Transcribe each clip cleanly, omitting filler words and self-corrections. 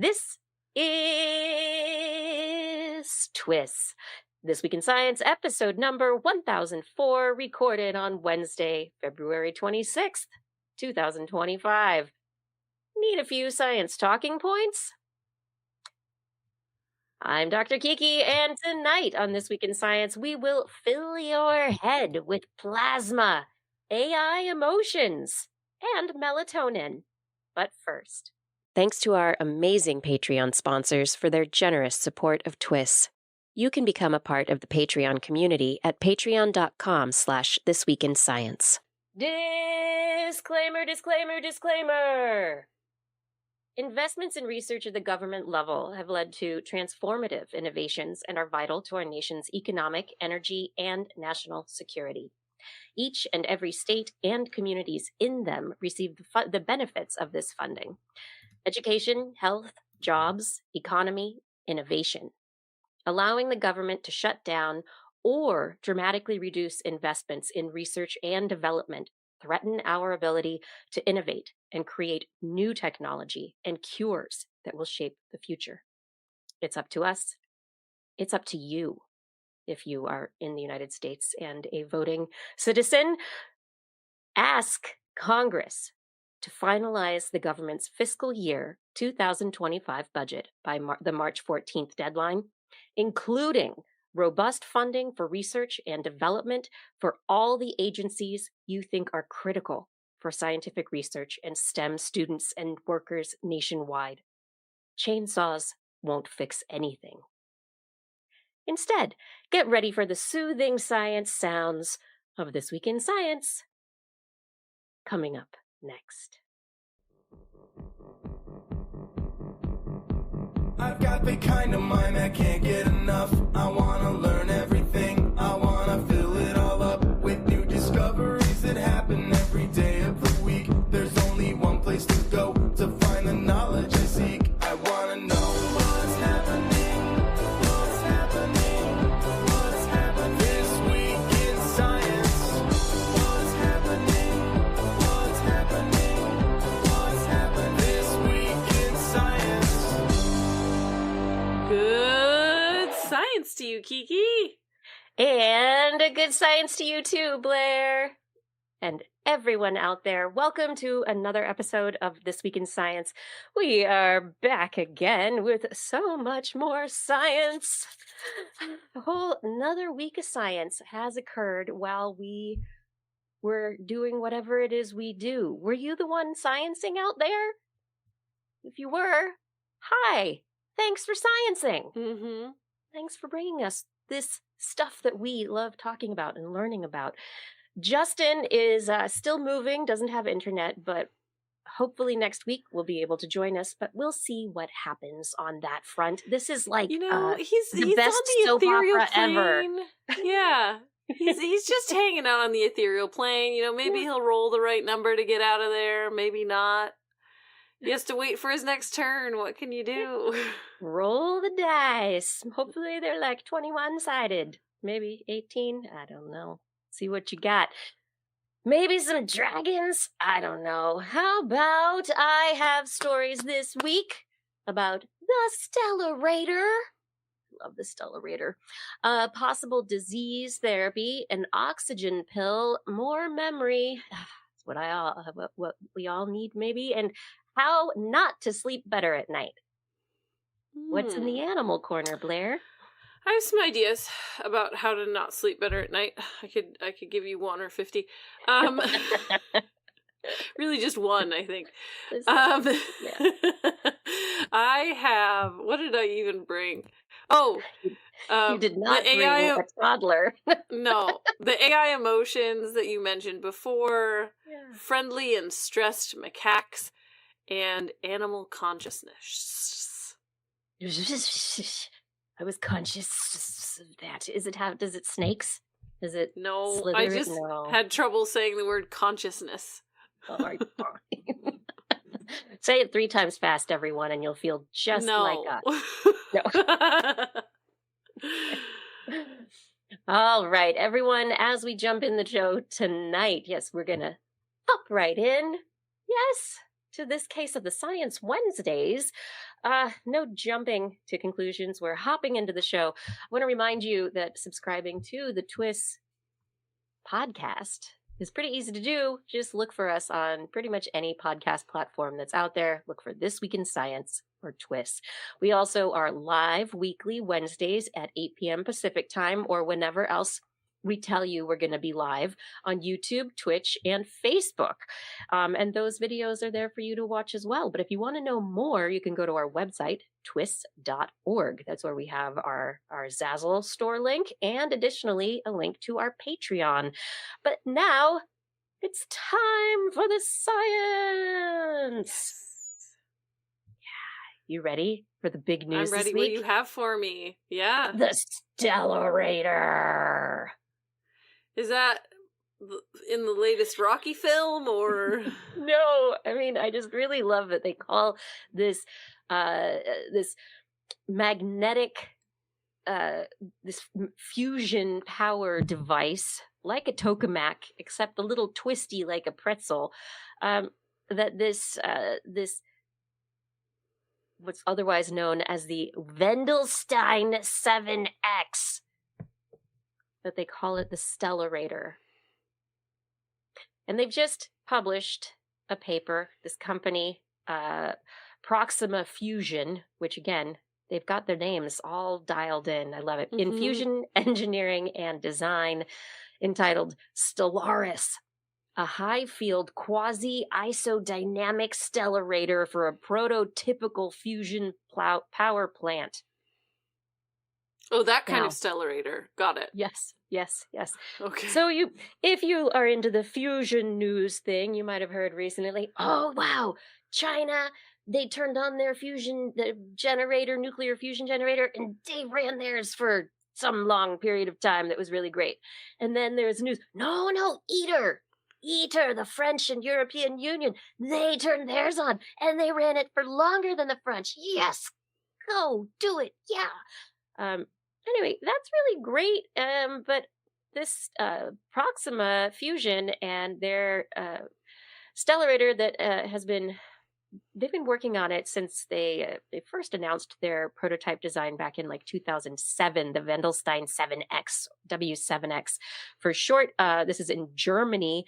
This is TWIS. This Week in Science, episode number 1004, recorded on Wednesday, February 26th, 2025. Need a few science talking points? I'm Dr. Kiki, and tonight on This Week in Science, we will fill your head with plasma, AI emotions, and melatonin. But first, thanks to our amazing Patreon sponsors for their generous support of TWIS. You can become a part of the Patreon community at patreon.com/thisweekinscience. Disclaimer, disclaimer, disclaimer! Investments in research at the government level have led to transformative innovations and are vital to our nation's economic, energy, and national security. Each and every state and communities in them receive the benefits of this funding: education, health, jobs, economy, innovation. Allowing the government to shut down or dramatically reduce investments in research and development threaten our ability to innovate and create new technology and cures that will shape the future. It's up to us. It's up to you. If you are in the United States and a voting citizen, ask Congress to finalize the government's fiscal year 2025 budget by the March 14th deadline, including robust funding for research and development for all the agencies you think are critical for scientific research and STEM students and workers nationwide. Chainsaws won't fix anything. Instead, get ready for the soothing science sounds of This Week in Science. Coming up next. I've got the kind of mind that can't get enough. I wanna learn everything. I wanna fill it all up with new discoveries that happen every day of the week. There's only one place to go to find the knowledge I seek. I wanna know what's happening. What's happening? What's happening this week in science? What's happening? What's happening? What's happening this week in science? Good science to you, Kiki. And a good science to you too, Blair. And everyone out there, welcome to another episode of This Week in Science. We are back again with so much more science. A whole another week of science has occurred while we were doing whatever it is we do. Were you the one sciencing out there? If you were, hi. Thanks for sciencing. Mm-hmm. Thanks for bringing us this stuff that we love talking about and learning about. Justin is still moving, doesn't have internet, but hopefully next week we'll be able to join us, but we'll see what happens on that front. This is like, he's the best on the soap ethereal opera plane. ever. Yeah. He's just hanging out on the ethereal plane. Maybe he'll roll the right number to get out of there, maybe not. He has to wait for his next turn. What can you do? Roll the dice. Hopefully they're like 21-sided. Maybe 18. I don't know. See what you got. Maybe some dragons? I don't know. How about I have stories this week about the Stellarator. Love the Stellarator. Possible disease therapy, an oxygen pill, more memory. That's what we all need, maybe. And how not to sleep better at night. What's in the animal corner, Blair? I have some ideas about how to not sleep better at night. I could give you 1 or 50. Really just one, I think. I have, what did I even bring? Oh, you did not bring a toddler. No, the AI emotions that you mentioned before, friendly and stressed macaques, and animal consciousness. I was conscious of that. Does it snakes? Is it No, slither? I just had trouble saying the word consciousness. All right, fine. Say it 3 times fast, everyone, and you'll feel just like us. No. All right, everyone, as we jump in the show tonight, yes, we're going to hop right in. Yes, to this case of the Science Wednesdays. No jumping to conclusions. We're hopping into the show. I want to remind you that subscribing to the TWIS podcast is pretty easy to do. Just look for us on pretty much any podcast platform that's out there. Look for This Week in Science or TWIS. We also are live weekly Wednesdays at 8 p.m. Pacific time, or whenever else we tell you we're going to be live on YouTube, Twitch, and Facebook. And those videos are there for you to watch as well. But if you want to know more, you can go to our website, TWIS.org. That's where we have our Zazzle store link and additionally a link to our Patreon. But now it's time for the science. Yeah. You ready for the big news I'm ready. this week? What do you have for me? Yeah. The Stellarator. Is that in the latest Rocky film or? No, I mean, I just really love that they call this this magnetic this fusion power device like a tokamak, except a little twisty like a pretzel. That this what's otherwise known as the Wendelstein 7X, that they call it the Stellarator. And they've just published a paper, this company, Proxima Fusion, which again, they've got their names all dialed in. I love it. In fusion engineering and design, entitled Stellaris, a high-field quasi-isodynamic stellarator for a prototypical fusion power plant. Oh, that kind of stellarator. Got it. Yes. Okay. So if you are into the fusion news thing, you might have heard recently, oh, wow, China, they turned on their nuclear fusion generator, and they ran theirs for some long period of time that was really great. And then there's news, no, ITER, the French and European Union, they turned theirs on, and they ran it for longer than the French. Yes, go, do it, yeah. Anyway, that's really great, but this Proxima Fusion and their Stellarator that they've been working on it since they first announced their prototype design back in like 2007, the Wendelstein 7X, W7X for short. This is in Germany.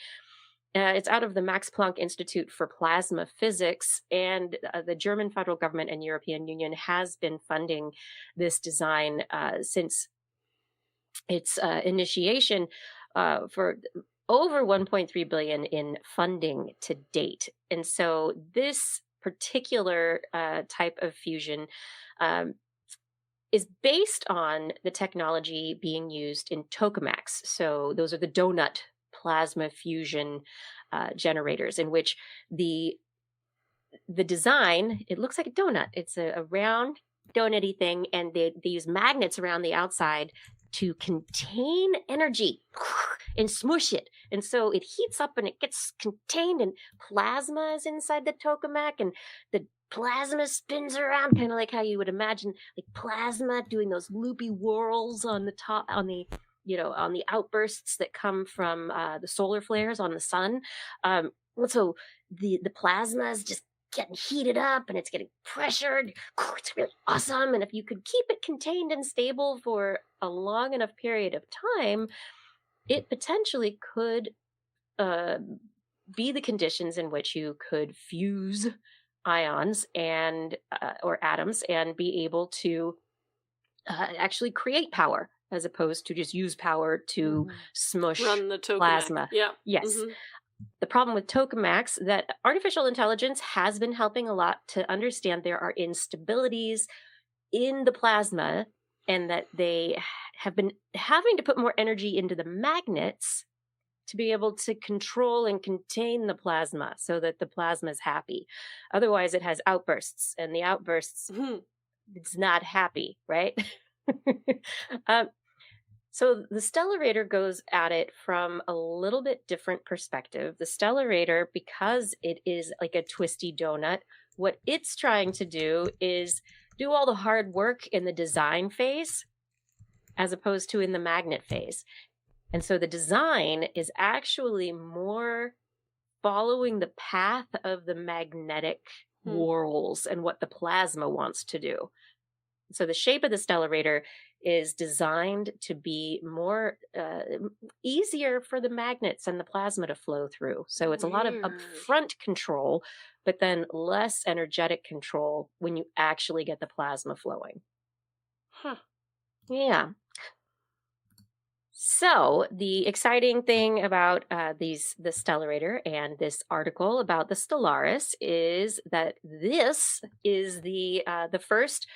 It's out of the Max Planck Institute for Plasma Physics, and the German federal government and European Union has been funding this design since its initiation for over 1.3 billion in funding to date. And so this particular type of fusion is based on the technology being used in tokamaks. So those are the donut plasma fusion generators, in which the design, it looks like a donut. It's a round donut-y thing, and they use magnets around the outside to contain energy and smush it. And so it heats up and it gets contained, and plasma is inside the tokamak, and the plasma spins around, kind of like how you would imagine like plasma doing those loopy whirls on the top, on the outbursts that come from the solar flares on the sun. So the plasma is just getting heated up and it's getting pressured. It's really awesome. And if you could keep it contained and stable for a long enough period of time, it potentially could be the conditions in which you could fuse ions and or atoms and be able to actually create power, as opposed to just use power to smush Run the tokamak. plasma. Yeah. Yes. Mm-hmm. The problem with tokamaks, that artificial intelligence has been helping a lot to understand there are instabilities in the plasma, and that they have been having to put more energy into the magnets to be able to control and contain the plasma so that the plasma is happy. Otherwise, it has outbursts, and the outbursts, it's not happy, right? So the Stellarator goes at it from a little bit different perspective. The Stellarator, because it is like a twisty donut, what it's trying to do is do all the hard work in the design phase as opposed to in the magnet phase. And so the design is actually more following the path of the magnetic whorls and what the plasma wants to do. So the shape of the Stellarator is designed to be more easier for the magnets and the plasma to flow through. So it's a lot of upfront control, but then less energetic control when you actually get the plasma flowing. Huh. Yeah. So the exciting thing about the Stellarator and this article about the Stellaris is that this is the first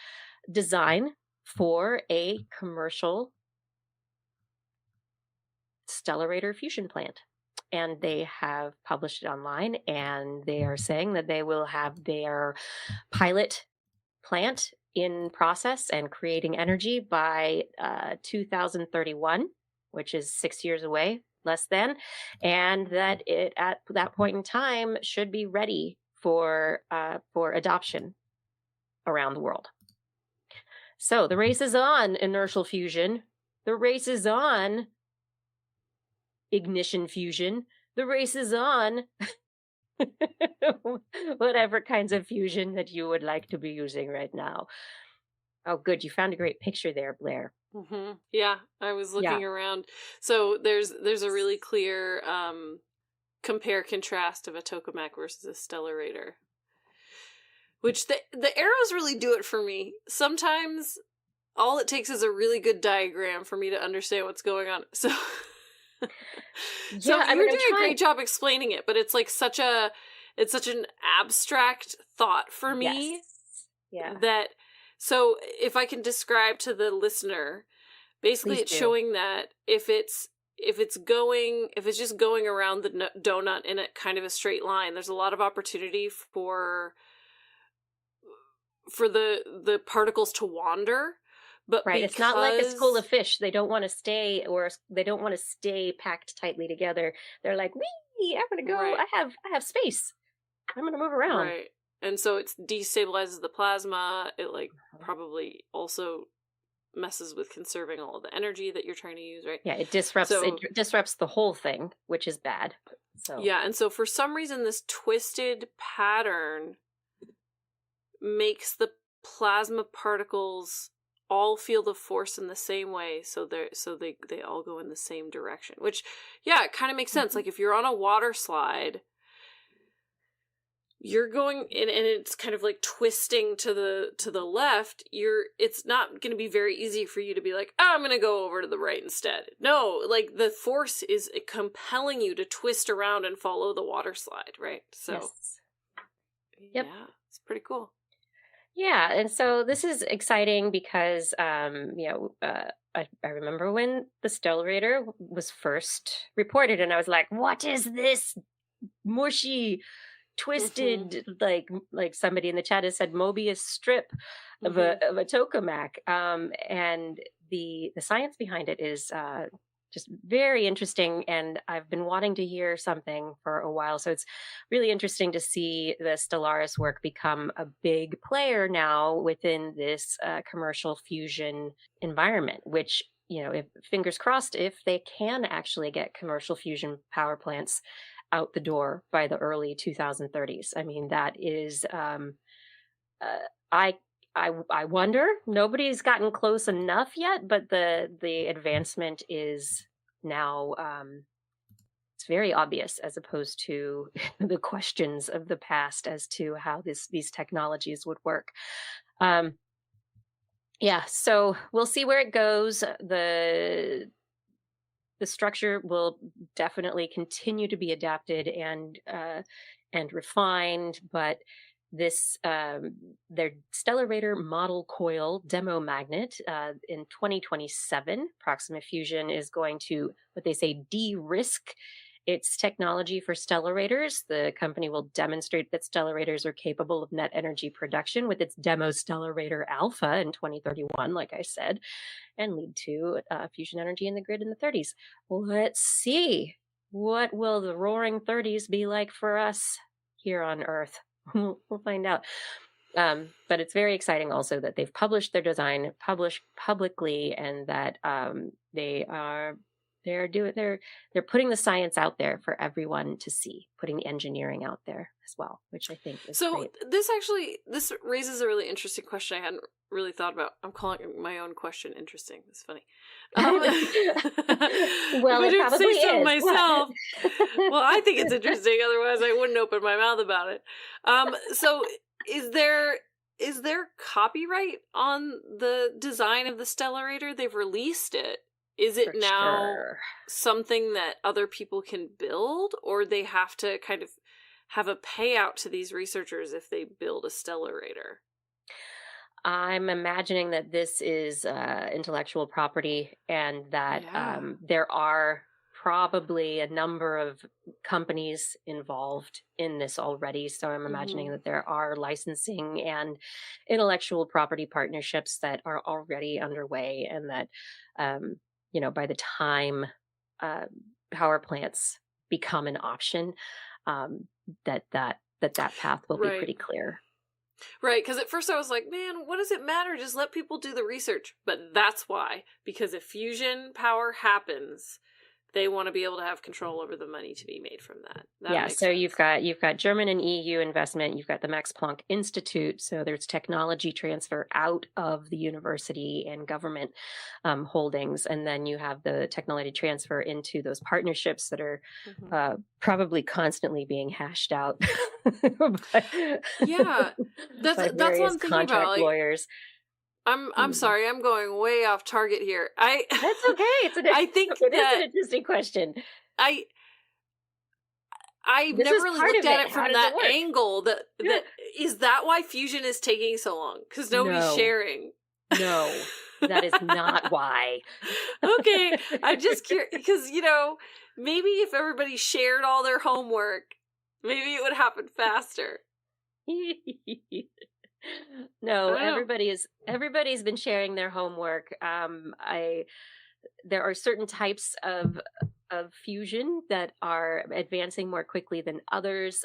design for a commercial Stellarator fusion plant. And they have published it online, and they are saying that they will have their pilot plant in process and creating energy by 2031, which is 6 years away, less than, and that it at that point in time should be ready for adoption around the world. So the race is on, inertial fusion. The race is on, ignition fusion. The race is on, whatever kinds of fusion that you would like to be using right now. Oh, good. You found a great picture there, Blair. Mm-hmm. Yeah, I was looking around. So there's a really clear compare contrast of a tokamak versus a Stellarator. Which the arrows really do it for me. Sometimes all it takes is a really good diagram for me to understand what's going on. So, you're doing a great job explaining it, but it's like such an abstract thought for me. Yes. Yeah. That, so if I can describe to the listener, basically it's showing that if it's just going around the donut in a kind of a straight line, there's a lot of opportunity for the particles to wander, but right, it's not like a school of fish. They don't want to stay, packed tightly together. They're like, wee, I'm gonna go. Right. I have space. I'm gonna move around. Right, and so it destabilizes the plasma. It probably also messes with conserving all of the energy that you're trying to use. Right? Yeah, it disrupts the whole thing, which is bad. So yeah, and so for some reason, this twisted pattern makes the plasma particles all feel the force in the same way, so they all go in the same direction, which it kind of makes sense. Like if you're on a water slide, you're going and it's kind of like twisting to the left, it's not going to be very easy for you to be like, I'm going to go over to the right instead. No, like the force is compelling you to twist around and follow the water slide, right? So yes. Yep. Yeah, it's pretty cool. Yeah, and so this is exciting because, I remember when the Stellarator was first reported, and I was like, "What is this mushy, twisted?" Like somebody in the chat has said, Mobius strip of a tokamak, and the science behind it is just very interesting, and I've been wanting to hear something for a while. So it's really interesting to see the Stellaris work become a big player now within this commercial fusion environment, which, if fingers crossed, if they can actually get commercial fusion power plants out the door by the early 2030s. I mean, that is, I wonder. Nobody's gotten close enough yet, but the advancement is now it's very obvious, as opposed to the questions of the past as to how these technologies would work. So we'll see where it goes. The structure will definitely continue to be adapted and refined, but this their Stellarator model coil demo magnet in 2027, Proxima Fusion is going to, what they say, de-risk its technology for Stellarators. The company will demonstrate that Stellarators are capable of net energy production with its demo Stellarator Alpha in 2031, like I said, and lead to fusion energy in the grid in the 30s. Let's see. What will the roaring 30s be like for us here on Earth? We'll find out. But it's very exciting also that they've published their design publicly, and that they are They're putting the science out there for everyone to see, putting the engineering out there as well, which I think is great. This raises a really interesting question I hadn't really thought about. I'm calling my own question interesting. It's funny. Well, it probably say so is. myself. Well, I think it's interesting. Otherwise, I wouldn't open my mouth about it. So, is there copyright on the design of the Stellarator? They've released it. Is it now something that other people can build, or they have to kind of have a payout to these researchers if they build a Stellarator? I'm imagining that this is intellectual property, and that there are probably a number of companies involved in this already. So I'm imagining that there are licensing and intellectual property partnerships that are already underway, and that by the time power plants become an option, that path will be pretty clear. Right, because at first I was like, man, what does it matter? Just let people do the research. But that's why. Because if fusion power happens, they want to be able to have control over the money to be made from that. So sense. You've got German and EU investment. You've got the Max Planck Institute. So there's technology transfer out of the university and government holdings, and then you have the technology transfer into those partnerships that are probably constantly being hashed out. Yeah, that's what I'm thinking about. Like, lawyers. I'm sorry, I'm going way off target here. That's okay. I think it is an interesting question. I've never really looked at it from that angle. That is that why fusion is taking so long? Because nobody's sharing. No, that is not why. Okay, I'm just curious because maybe if everybody shared all their homework, maybe it would happen faster. No, everybody's been sharing their homework. There are certain types of fusion that are advancing more quickly than others,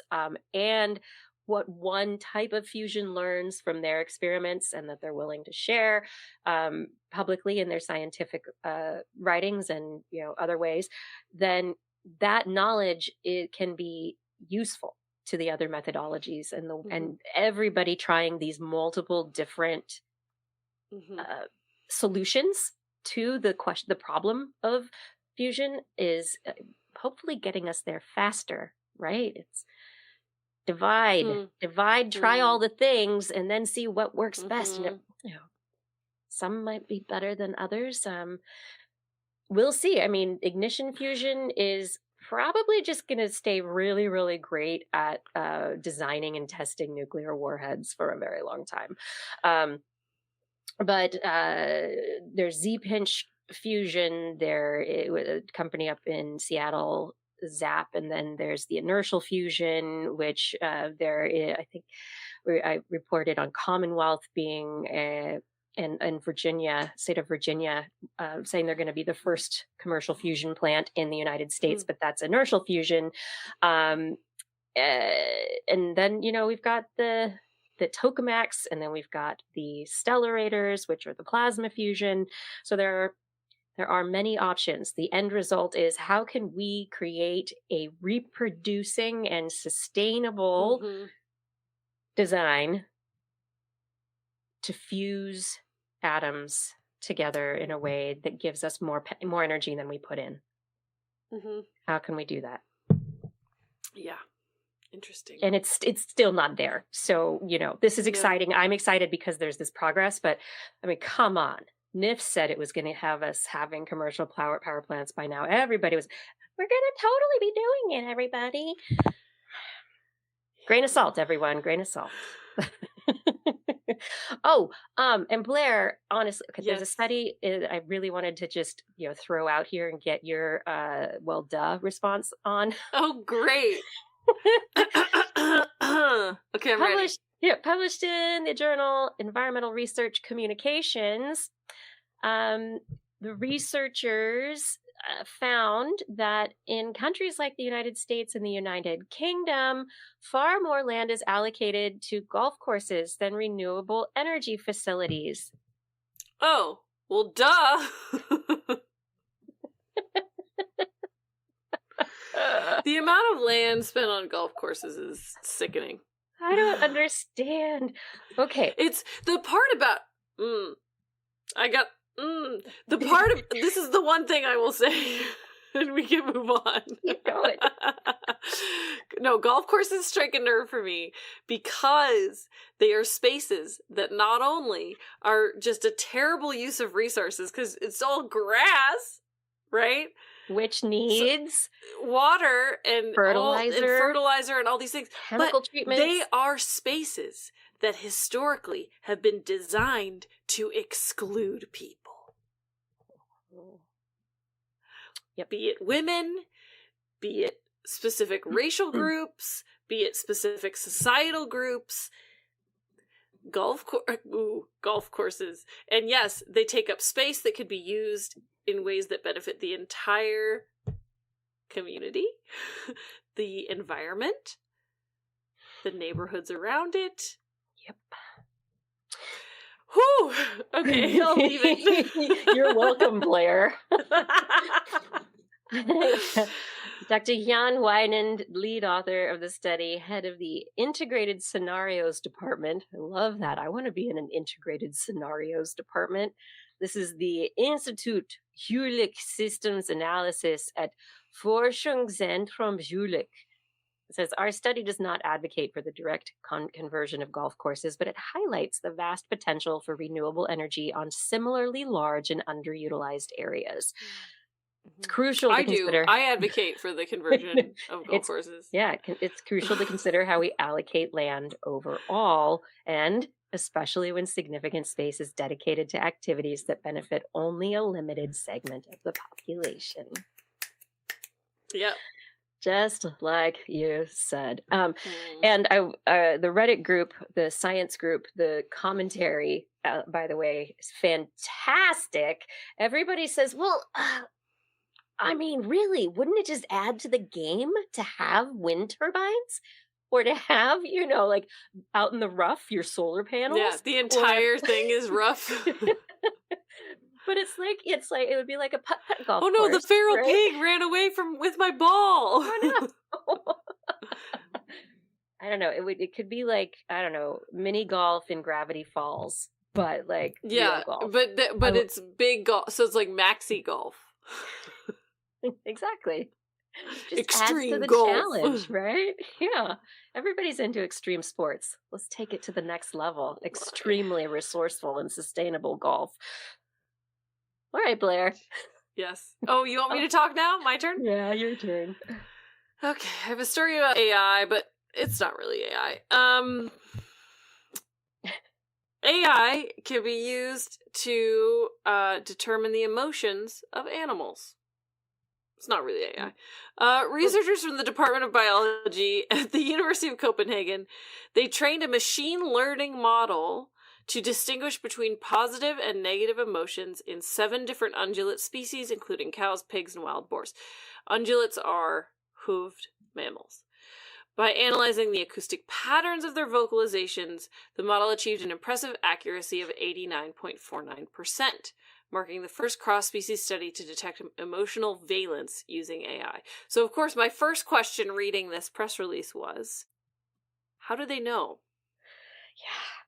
and what one type of fusion learns from their experiments and that they're willing to share publicly in their scientific writings and other ways, then that knowledge, it can be useful to the other methodologies, and and everybody trying these multiple different solutions to the problem of fusion is hopefully getting us there faster, right? It's divide, try all the things, and then see what works best. And some might be better than others. We'll see. I mean, ignition fusion is probably just going to stay really, really great at designing and testing nuclear warheads for a very long time. But there's Z-pinch fusion. There a company up in Seattle, ZAP, and then there's the inertial fusion, which I think I reported on Commonwealth being in Virginia, state of Virginia, saying they're going to be the first commercial fusion plant in the United States, but that's inertial fusion. And then, we've got the tokamaks, and then we've got the stellarators, which are the plasma fusion. So there are many options. The end result is, how can we create a reproducing and sustainable design to fuse atoms together in a way that gives us more energy than we put in. How can we do that? Yeah. Interesting. And it's still not there. So, this is exciting. Yeah. I'm excited because there's this progress, but I mean, come on. NIF said it was going to have us having commercial power plants by now. Everybody was, we're going to totally be doing it, everybody. Grain of salt, everyone. Grain of salt. And Blair, honestly, there's a study I really wanted to just, throw out here and get your, response on. Oh, great. Okay, I'm ready. Published in the journal Environmental Research Communications. The researchers found that in countries like the United States and the United Kingdom, far more land is allocated to golf courses than renewable energy facilities. Oh, well, duh. The amount of land spent on golf courses is sickening. I don't understand. Okay. It's the part about this is the one thing I will say, and we can move on. You know it. No, golf courses strike a nerve for me because they are spaces that not only are just a terrible use of resources, because it's all grass, right? Which needs water and fertilizer and all these things. Chemical treatments. They are spaces that historically have been designed to exclude people. Yep. Be it women, be it specific racial groups, be it specific societal groups. Golf courses. And yes, they take up space that could be used in ways that benefit the entire community, the environment, the neighborhoods around it. Yep. Whew! Okay, I'll leave it. You're welcome, Blair. Dr. Jan Wijnand, lead author of the study, head of the Integrated Scenarios Department. I love that. I want to be in an Integrated Scenarios Department. This is the Institut Jülich Systems Analysis at Forschungszentrum Jülich. It says, our study does not advocate for the direct conversion of golf courses, but it highlights the vast potential for renewable energy on similarly large and underutilized areas. It's crucial to consider. I advocate for the conversion of golf courses. Yeah, it's crucial to consider how we allocate land overall, and especially when significant space is dedicated to activities that benefit only a limited segment of the population. Yep. Just like you said. And the Reddit group, the science group, the commentary, by the way, is fantastic. Everybody says, well, I mean, really, wouldn't it just add to the game to have wind turbines? Or to have, like out in the rough, your solar panels? Yeah, the entire thing is rough. But it's like it would be like a putt-putt golf course. Oh no, the feral right? pig ran away with my ball. Oh no. I don't know. It could be like, I don't know, mini golf in Gravity Falls, but like real golf. But it's big golf, so it's like maxi golf. Exactly. Just extreme adds to the golf challenge, right? Yeah. Everybody's into extreme sports. Let's take it to the next level. Extremely resourceful and sustainable golf. All right, Blair. Yes. Oh, you want me to talk now? My turn? Yeah, your turn. Okay, I have a story about AI, but it's not really AI. AI can be used to determine the emotions of animals. It's not really AI. Researchers from the Department of Biology at the University of Copenhagen, they trained a machine learning model to distinguish between positive and negative emotions in 7 different ungulate species, including cows, pigs, and wild boars. Ungulates are hooved mammals. By analyzing the acoustic patterns of their vocalizations, the model achieved an impressive accuracy of 89.49%, marking the first cross-species study to detect emotional valence using AI. So, of course, my first question reading this press release was, how do they know? Yeah.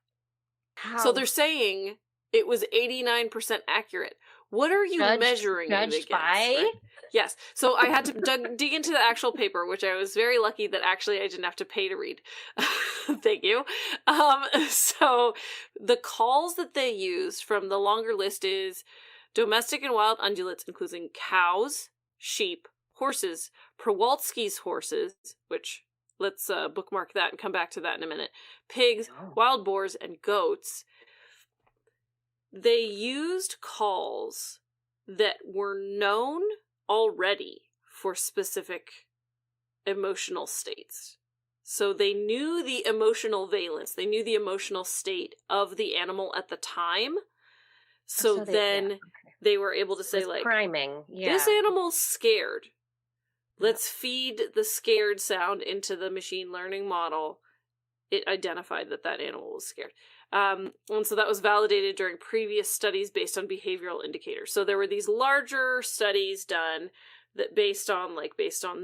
How? So they're saying it was 89% accurate. What are you measuring it against? By? Right? Yes. So I had to dig into the actual paper, which I was very lucky that actually I didn't have to pay to read. Thank you. So the calls that they used from the longer list is domestic and wild ungulates, including cows, sheep, horses, Przewalski's horses, which let's bookmark that and come back to that in a minute, pigs, wild boars, and goats. They used calls that were known already for specific emotional states. So they knew the emotional valence, they knew the emotional state of the animal at the time. So then they were able to say, like, priming. Yeah. This animal's scared. Let's feed the scared sound into the machine learning model. It identified that animal was scared. And so that was validated during previous studies based on behavioral indicators. So there were these larger studies done that based on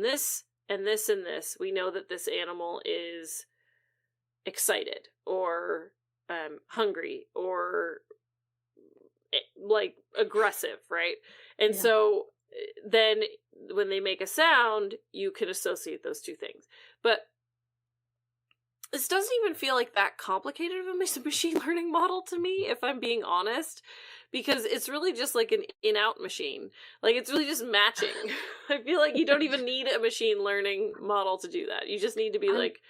this and this and this, we know that this animal is excited or hungry or like aggressive, right? And so then when they make a sound, you can associate those two things. But this doesn't even feel like that complicated of a machine learning model to me, if I'm being honest, because it's really just like an in-out machine. Like, it's really just matching. I feel like you don't even need a machine learning model to do that. You just need to be like,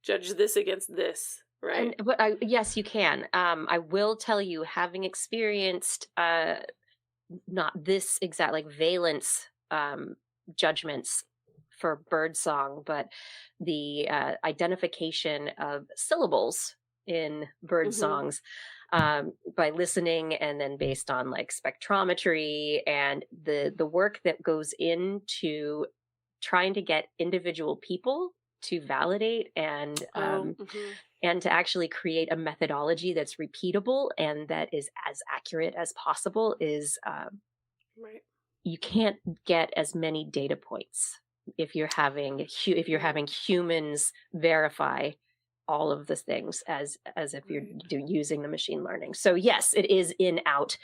judge this against this, right? Yes, you can. I will tell you, having experienced not this exact like valence judgments for birdsong, but the identification of syllables in bird songs by listening, and then based on like spectrometry and the work that goes into trying to get individual people to validate and to actually create a methodology that's repeatable and that is as accurate as possible is right. You can't get as many data points if you're having humans verify all of the things as if you're using the machine learning. So yes, it is in out,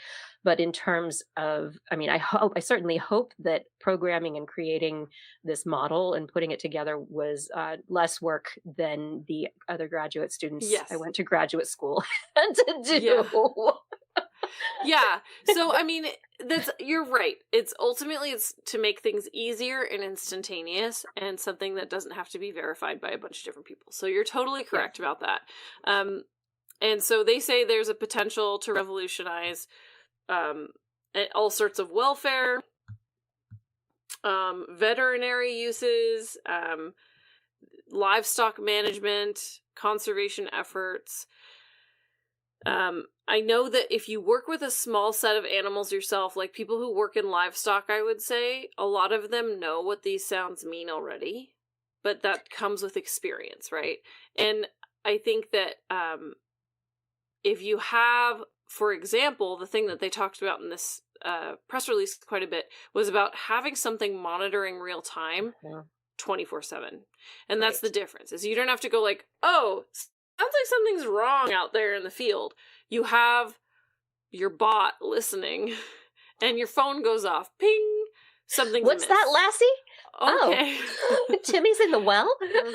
but in terms of, I mean, I certainly hope that programming and creating this model and putting it together was less work than the other graduate students I went to graduate school had to do. Yeah. So, I mean, you're right. It's to make things easier and instantaneous and something that doesn't have to be verified by a bunch of different people. So you're totally correct about that. And so they say there's a potential to revolutionize all sorts of welfare, veterinary uses, livestock management, conservation efforts. I know that if you work with a small set of animals yourself, like people who work in livestock, I would say, a lot of them know what these sounds mean already, but that comes with experience, right? And I think that if you have, for example, the thing that they talked about in this press release quite a bit was about having something monitoring real time 24/7. And that's the difference, is you don't have to go like, oh, sounds like something's wrong out there in the field. You have your bot listening, and your phone goes off. Ping! Something's What's amiss. that, Lassie? Okay. Oh, Timmy's in the well?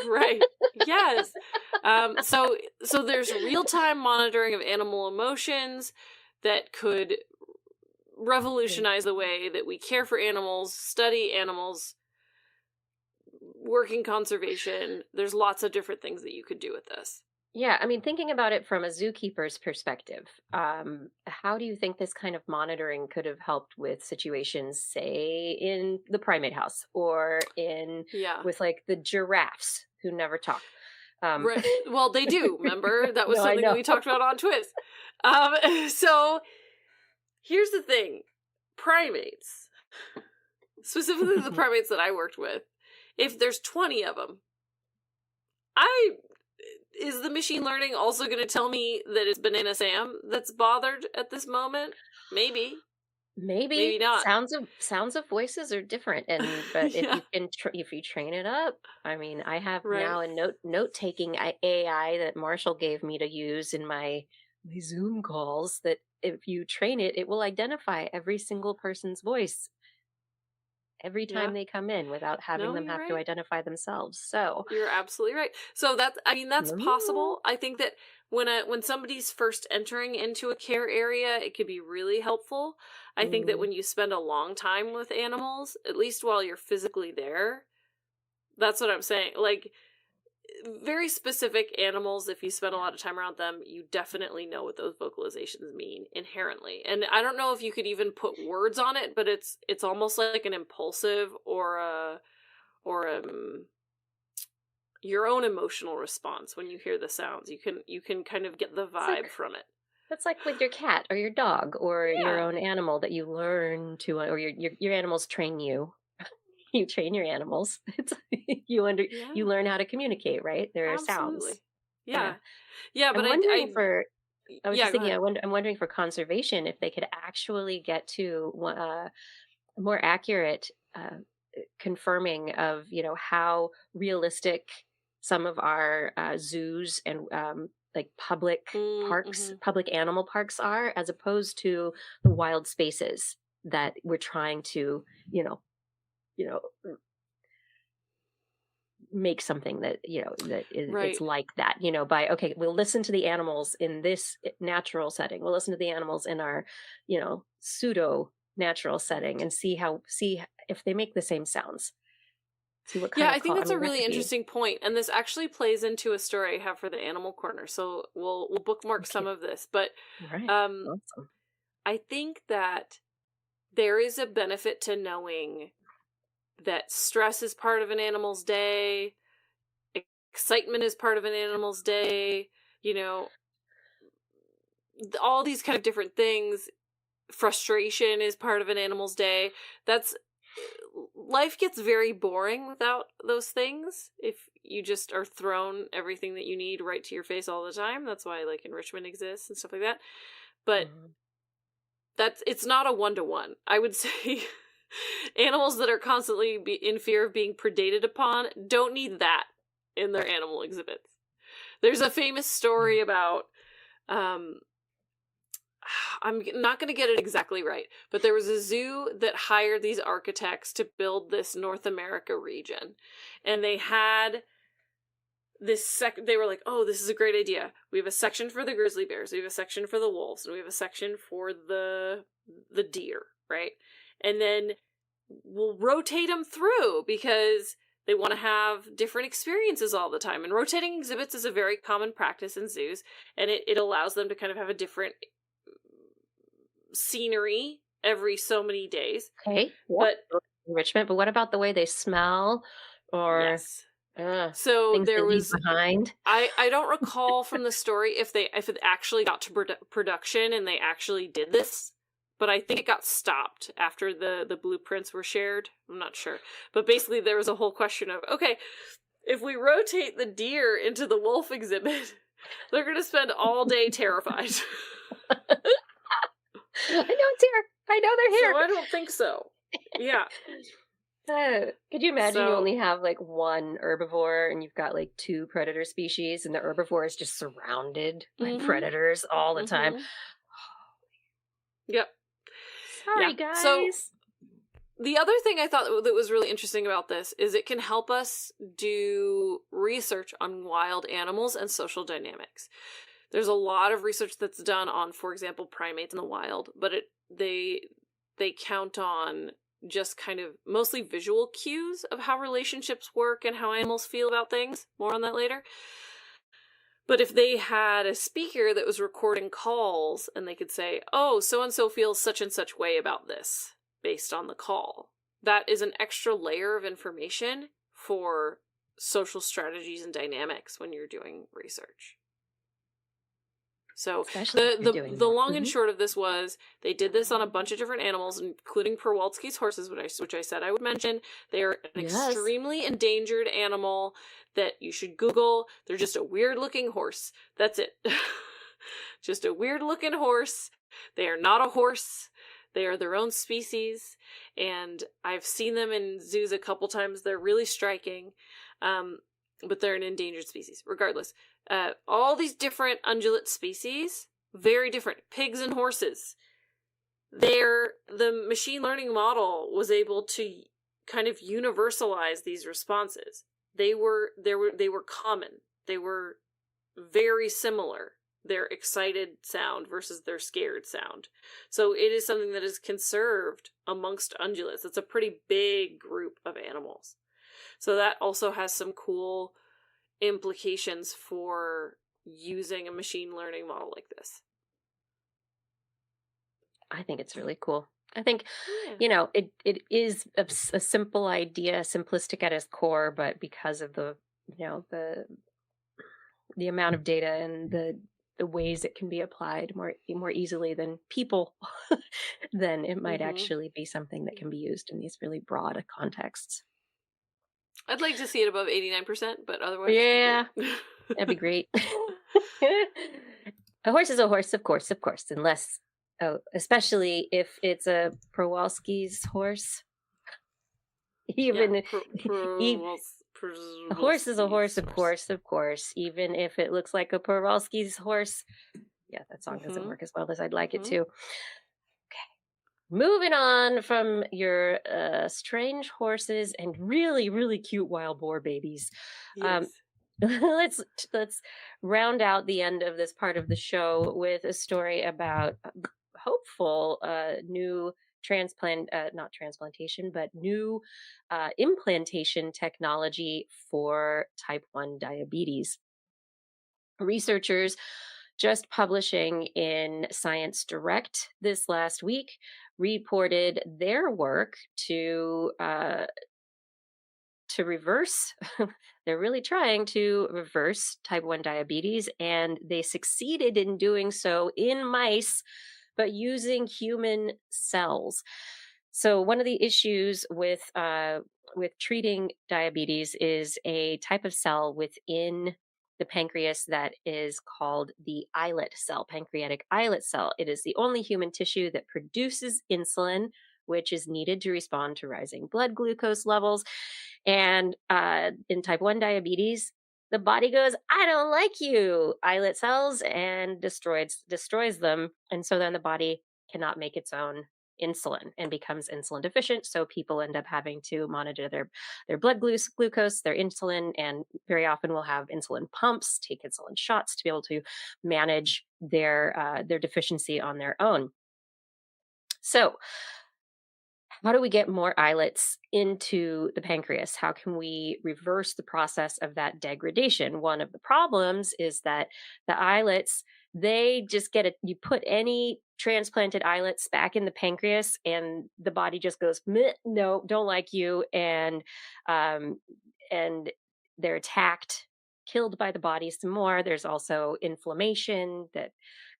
Right. Yes. So there's real-time monitoring of animal emotions that could revolutionize the way that we care for animals, study animals, work in conservation. There's lots of different things that you could do with this. Yeah, I mean, thinking about it from a zookeeper's perspective, how do you think this kind of monitoring could have helped with situations, say, in the primate house or with like the giraffes who never talk? Right. Well, they do. Remember, that was something we talked about on TWIS. So here's the thing: primates, specifically the primates that I worked with, if there's 20 of them, is the machine learning also going to tell me that it's Banana Sam that's bothered at this moment? Maybe not. Sounds of voices are different, but if you train it up, I mean, I have now a note taking AI that Marshall gave me to use in my Zoom calls. That if you train it, it will identify every single person's voice every time they come in without having them have to identify themselves. So you're absolutely right. So that's possible. I think that when somebody's first entering into a care area, it could be really helpful. I think that when you spend a long time with animals, at least while you're physically there, that's what I'm saying. Like, very specific animals, if you spend a lot of time around them, you definitely know what those vocalizations mean inherently. And I don't know if you could even put words on it, but it's almost like an impulsive or your own emotional response when you hear the sounds. You can kind of get the vibe from it. That's like with your cat or your dog or your own animal that you learn to, or your animals train you. You train your animals. You learn how to communicate, right? There are sounds. Yeah. But I'm wondering for conservation if they could actually get to more accurate confirming of, how realistic some of our zoos and like public parks, public animal parks are, as opposed to the wild spaces that we're trying to, make something that, it's like that, by, okay, we'll listen to the animals in this natural setting. We'll listen to the animals in our, pseudo natural setting and see if they make the same sounds. See what kind of I think that's a really recipe. interesting point, and this actually plays into a story I have for the Animal Corner. So we'll bookmark some of this, but right. Awesome. I think that there is a benefit to knowing that stress is part of an animal's day, excitement is part of an animal's day, all these kind of different things. Frustration is part of an animal's day. Life gets very boring without those things. If you just are thrown everything that you need right to your face all the time. That's why like enrichment exists and stuff like that. But it's not a one-to-one. I would say animals that are constantly in fear of being predated upon don't need that in their animal exhibits. There's a famous story about I'm not going to get it exactly right, but there was a zoo that hired these architects to build this North America region. And they had this they were like, oh, this is a great idea. We have a section for the grizzly bears, we have a section for the wolves, and we have a section for the deer, right? And then we'll rotate them through because they want to have different experiences all the time. And rotating exhibits is a very common practice in zoos, and it allows them to kind of have a different scenery every so many days. Okay. But enrichment, but what about the way they smell or so there was behind? I don't recall from the story if it actually got to production and they actually did this, but I think it got stopped after the blueprints were shared. I'm not sure. But basically there was a whole question of, okay, if we rotate the deer into the wolf exhibit, they're going to spend all day terrified. I know it's here. I know they're here. So I don't think so. Yeah. Could you imagine you only have like one herbivore and you've got like two predator species and the herbivore is just surrounded by predators all the time? Yep. Sorry, guys. So the other thing I thought that was really interesting about this is it can help us do research on wild animals and social dynamics. There's a lot of research that's done on, for example, primates in the wild, but they count on just kind of mostly visual cues of how relationships work and how animals feel about things. More on that later. But if they had a speaker that was recording calls and they could say, oh, so-and-so feels such and such way about this based on the call, that is an extra layer of information for social strategies and dynamics when you're doing research. So the long and short of this was they did this on a bunch of different animals, including Przewalski's horses, which I said I would mention. They are an extremely endangered animal that you should Google. They're just a weird looking horse. That's it. Just a weird looking horse. They are not a horse. They are their own species. And I've seen them in zoos a couple times. They're really striking. But they're an endangered species. Regardless. All these different ungulate species, very different. Pigs and horses. The machine learning model was able to kind of universalize these responses. They were common. They were very similar. Their excited sound versus their scared sound. So it is something that is conserved amongst ungulates. It's a pretty big group of animals. So that also has some cool implications for using a machine learning model like this. I think it's really cool. I think, it is a simple idea, simplistic at its core, but because of the amount of data and the ways it can be applied more easily than people, then it might actually be something that can be used in these really broad contexts. I'd like to see it above 89%, but otherwise... Yeah, that'd be great. A horse is a horse, of course, unless... Oh, especially if it's a Przewalski's horse. Even Yeah, a horse is a horse, of course. Even if it looks like a Peralski's horse. Yeah, that song doesn't work as well as I'd like it to. Moving on from your strange horses and really, really cute wild boar babies. Yes. Let's round out the end of this part of the show with a story about hopeful new not transplantation, but new implantation technology for type 1 diabetes. Researchers just publishing in Science Direct this last week reported their work to reverse. They're really trying to reverse type 1 diabetes, and they succeeded in doing so in mice, but using human cells. So one of the issues with treating diabetes is a type of cell within the pancreas that is called the islet cell, pancreatic islet cell. It is the only human tissue that produces insulin, which is needed to respond to rising blood glucose levels. And in type 1 diabetes, the body goes, I don't like you, islet cells, and destroys them. And so then the body cannot make its own insulin and becomes insulin deficient. So people end up having to monitor their blood glucose, their insulin, and very often will have insulin pumps, take insulin shots to be able to manage their deficiency on their own. So how do we get more islets into the pancreas? How can we reverse the process of that degradation? One of the problems is that the islets, they just you put any transplanted islets back in the pancreas and the body just goes, no, don't like you. And they're attacked, killed by the body some more. There's also inflammation that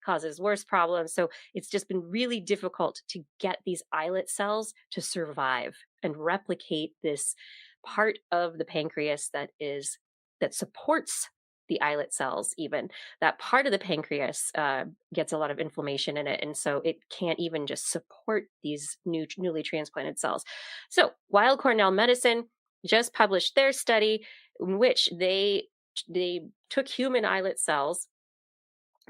causes worse problems. So it's just been really difficult to get these islet cells to survive and replicate this part of the pancreas that supports the islet cells. Even that part of the pancreas gets a lot of inflammation in it, and so it can't even just support these newly transplanted cells. So Weill Cornell Medicine just published their study in which they took human islet cells,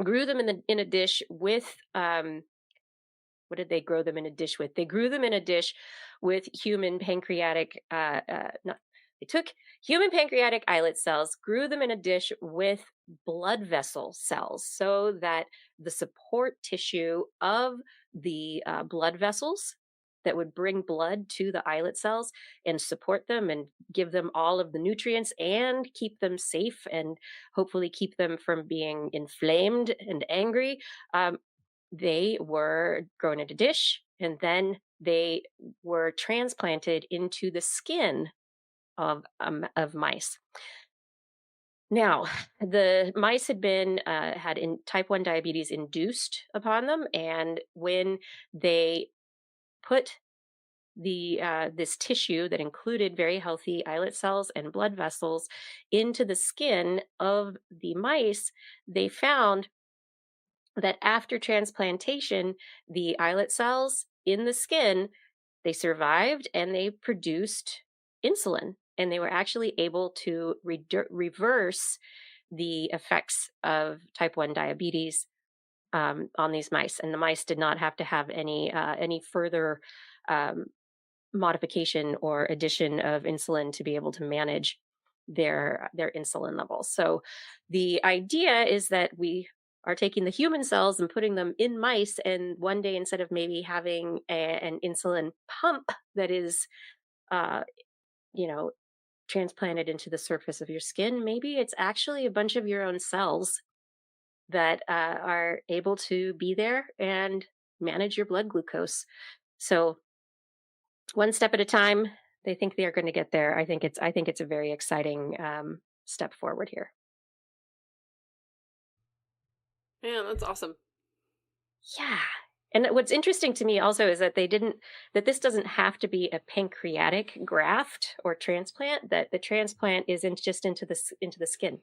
grew them in a dish with what did they grow them in a dish with? They grew them in a dish with human pancreatic they took human pancreatic islet cells, grew them in a dish with blood vessel cells so that the support tissue of the blood vessels that would bring blood to the islet cells and support them and give them all of the nutrients and keep them safe and hopefully keep them from being inflamed and angry. They were grown in a dish, and then they were transplanted into the skin of mice. Now, the mice had been had in type 1 diabetes induced upon them, and when they put this tissue that included very healthy islet cells and blood vessels into the skin of the mice, they found that after transplantation, the islet cells in the skin, they survived and they produced insulin, and they were actually able to reverse the effects of type 1 diabetes on these mice. And the mice did not have to have any further modification or addition of insulin to be able to manage their insulin levels. So the idea is that we are taking the human cells and putting them in mice, and one day, instead of maybe having an insulin pump that is transplanted into the surface of your skin, maybe it's actually a bunch of your own cells that are able to be there and manage your blood glucose. So one step at a time, they think they are going to get there. I think it's a very exciting step forward here. Yeah, that's awesome. Yeah. And what's interesting to me also is that this doesn't have to be a pancreatic graft or transplant, that the transplant is just into the skin.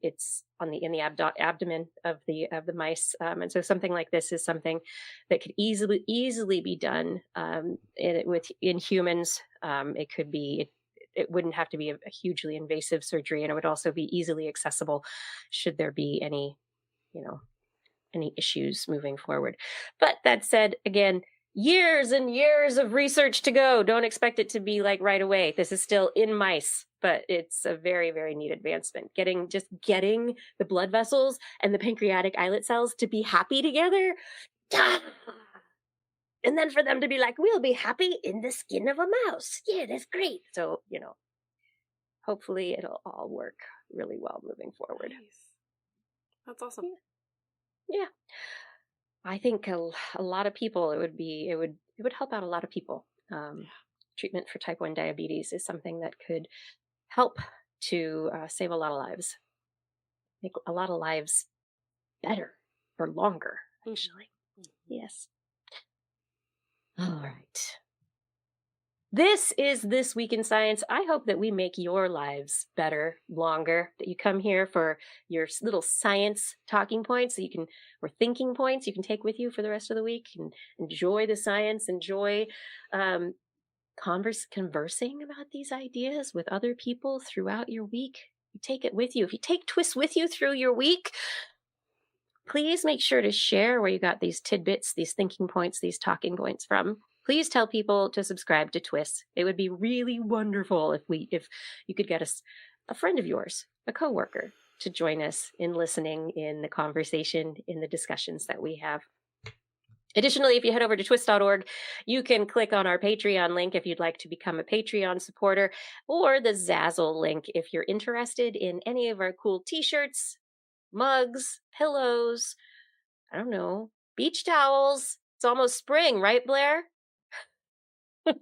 It's in the abdomen of the mice, and so something like this is something that could easily be done in humans. It wouldn't have to be a hugely invasive surgery, and it would also be easily accessible should there be any issues moving forward. But that said, again, years and years of research to go. Don't expect it to be like right away. This is still in mice, but it's a very, very neat advancement. Getting the blood vessels and the pancreatic islet cells to be happy together. And then for them to be like, we'll be happy in the skin of a mouse. Yeah, that's great. So, hopefully it'll all work really well moving forward. Nice. That's awesome. Yeah. I think a lot of people, it would help out a lot of people. Treatment for type 1 diabetes is something that could help to save a lot of lives, make a lot of lives better for longer, actually. Yes. All right. This is This Week in Science. I hope that we make your lives better, longer, that you come here for your little science talking points or thinking points you can take with you for the rest of the week and enjoy the science, enjoy conversing about these ideas with other people throughout your week. You take it with you. If you take TWIS with you through your week, please make sure to share where you got these tidbits, these thinking points, these talking points from. Please tell people to subscribe to TWIS. It would be really wonderful if you could get a friend of yours, a coworker, to join us in listening, in the conversation, in the discussions that we have. Additionally, if you head over to TWIS.org, you can click on our Patreon link if you'd like to become a Patreon supporter, or the Zazzle link if you're interested in any of our cool t-shirts, mugs, pillows, I don't know, beach towels. It's almost spring, right, Blair? I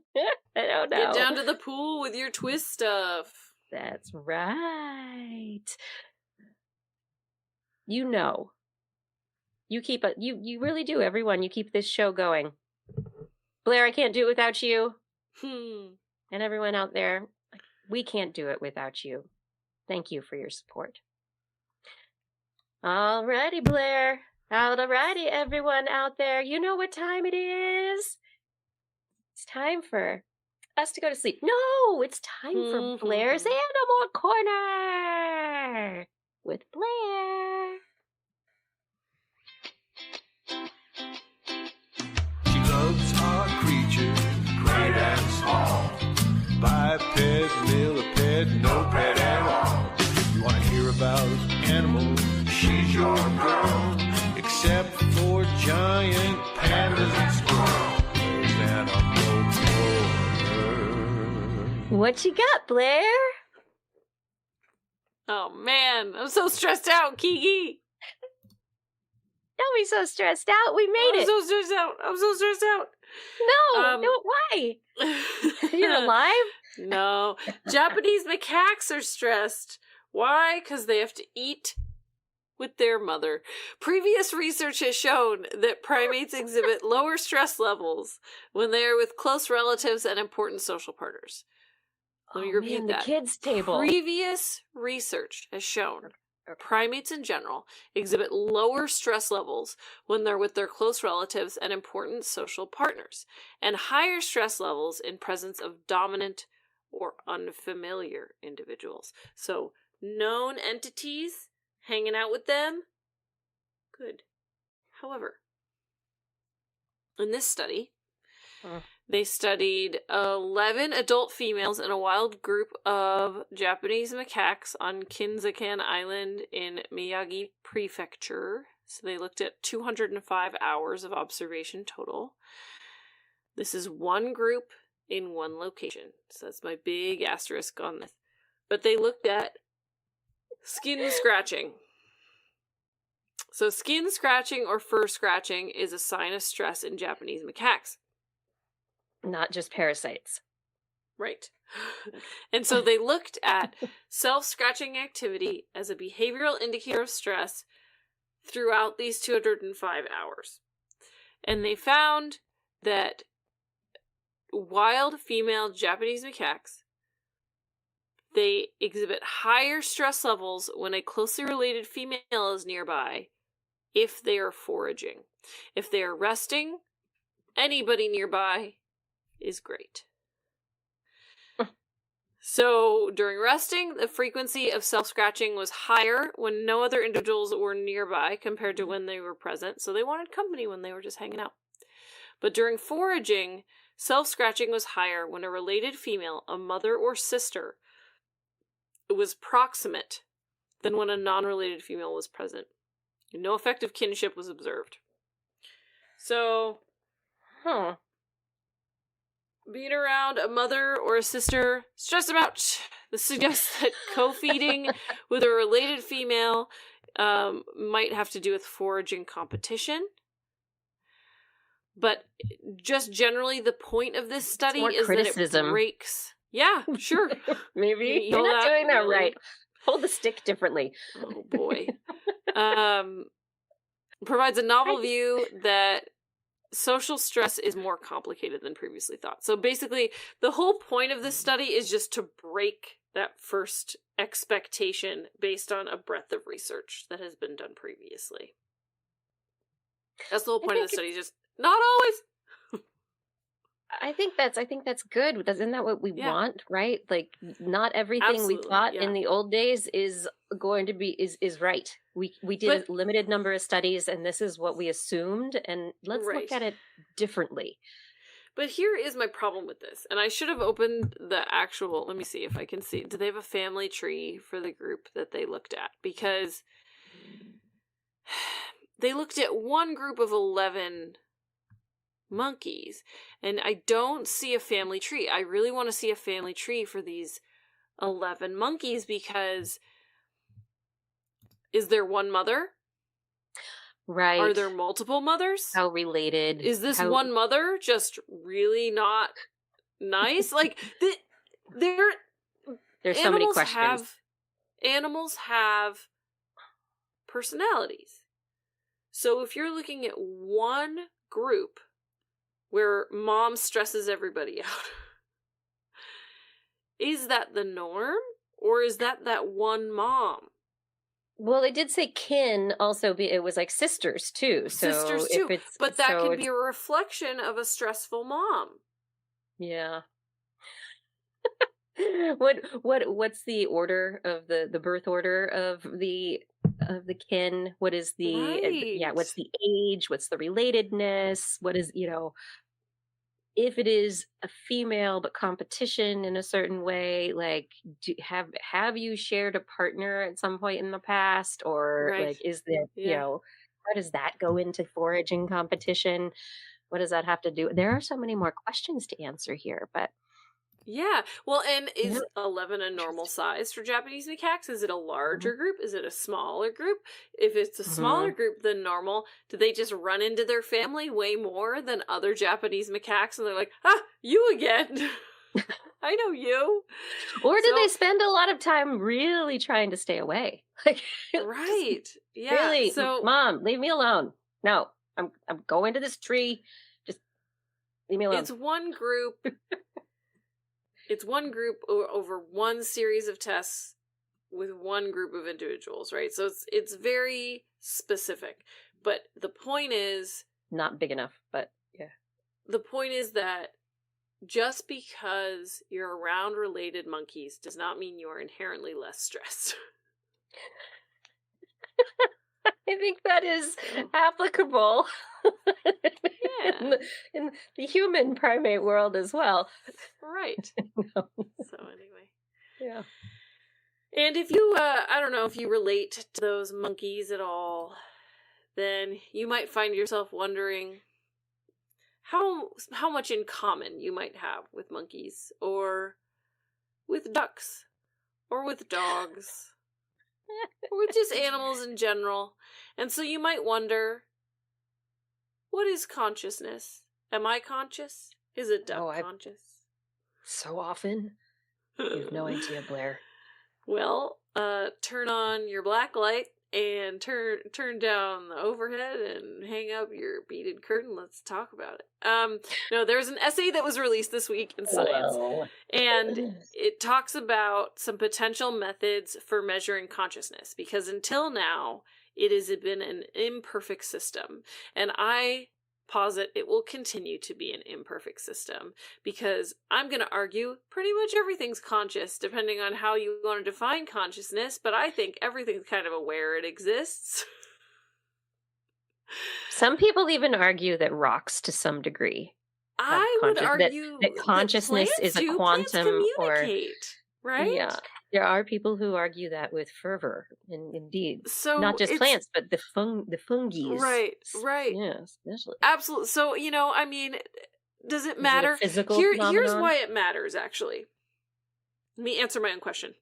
don't know. Get down to the pool with your TWIS stuff. That's right. You really do, everyone. You keep this show going. Blair, I can't do it without you. And everyone out there, we can't do it without you. Thank you for your support. Alrighty, Blair. Alrighty, everyone out there. You know what time it is. It's time for us to go to sleep. No, it's time for Blair's Animal Corner with Blair. She loves our creatures, great and small. Biped, millipede, no pet at all. You want to hear about animals? She's your girl. Except for giant pandas and squirrels. There's Animal Corner. What you got, Blair? Oh man, I'm so stressed out, Kiki. Don't be so stressed out. We made it. I'm so stressed out. No, why? You're alive? No. Japanese macaques are stressed. Why? Because they have to eat with their mother. Previous research has shown that primates exhibit lower stress levels when they are with close relatives and important social partners. Let me repeat that. The kids' table. Previous research has shown primates in general exhibit lower stress levels when they're with their close relatives and important social partners, and higher stress levels in presence of dominant or unfamiliar individuals. So, known entities, hanging out with them, good. However, in this study, they studied 11 adult females in a wild group of Japanese macaques on Kinzakan Island in Miyagi Prefecture. So they looked at 205 hours of observation total. This is one group in one location. So that's my big asterisk on this. But they looked at skin scratching. So skin scratching or fur scratching is a sign of stress in Japanese macaques. Not just parasites. Right. And so they looked at self-scratching activity as a behavioral indicator of stress throughout these 205 hours. And they found that wild female Japanese macaques They exhibit higher stress levels when a closely related female is nearby if they are foraging. If they are resting, anybody nearby is great. So during resting, the frequency of self-scratching was higher when no other individuals were nearby compared to when they were present. So they wanted company when they were just hanging out. But during foraging, self-scratching was higher when a related female, a mother or sister, was proximate than when a non-related female was present. No effective kinship was observed. So, being around a mother or a sister, stressed about. This suggests that co-feeding with a related female might have to do with foraging competition. But just generally, the point of this study is criticism. That it breaks. Yeah, sure. Maybe you're not doing that right. Hold the stick differently. Oh boy. Provides a novel view that social stress is more complicated than previously thought. So basically, the whole point of this study is just to break that first expectation based on a breadth of research that has been done previously. That's the whole point of the study. Just not always. I think that's good. Isn't that what we want, right? Like, not everything we thought in the old days is going to be is right. We did a limited number of studies, and this is what we assumed, and let's look at it differently. But here is my problem with this, and I should have opened the actual. Let me see if I can see. Do they have a family tree for the group that they looked at? Because they looked at one group of 11 monkeys, and I don't see a family tree. I really want to see a family tree for these 11 monkeys, because is there one mother? Right. Are there multiple mothers? How related? Is this one mother just really not nice? Like, there's so many questions. Animals have personalities. So if you're looking at one group where mom stresses everybody out, is that the norm? Or is that one mom? Well, they did say kin also it was like sisters too. So sisters too. But that could be a reflection of a stressful mom. Yeah. What's the order of the birth order of the kin? What is the what's the age? What's the relatedness? What is, if it is a female but competition in a certain way, like, have you shared a partner at some point in the past, or like, is there how does that go into foraging competition? What does that have to do? There are so many more questions to answer here, but yeah. Well, and is 11 a normal size for Japanese macaques? Is it a larger group? Is it a smaller group? If it's a smaller group than normal, do they just run into their family way more than other Japanese macaques? And they're like, you again. I know you. Or do they spend a lot of time really trying to stay away? Like, right. Yeah. Really? So, Mom, leave me alone. No, I'm going to this tree. Just leave me alone. It's one group. It's one group over one series of tests with one group of individuals, right? So it's very specific. But the point is... Not big enough, but yeah. The point is that just because you're around related monkeys does not mean you are inherently less stressed. I think that is applicable in the human primate world as well. Right. No. So anyway. Yeah. And if you, I don't know if you relate to those monkeys at all, then you might find yourself wondering how much in common you might have with monkeys, or with ducks, or with dogs, or with just animals in general. And so you might wonder, what is consciousness? Am I conscious? Is a duck conscious? So often. You have no idea, Blair. Well, turn on your black light and turn down the overhead and hang up your beaded curtain. Let's talk about it. No, there's an essay that was released this week in Science, and it talks about some potential methods for measuring consciousness, because until now it has been an imperfect system, and I posit it will continue to be an imperfect system, because I'm going to argue pretty much everything's conscious depending on how you want to define consciousness, but I think everything's kind of aware it exists. Some people even argue that rocks, to some degree, I would argue that consciousness is a quantum, or right? Yeah, there are people who argue that with fervor, and indeed, so not just plants, but the fungi. Right. Yeah, especially. Absolutely. So, I mean, does it matter? Is it a physical here's phenomenon? why it matters, actually. Let me answer my own question.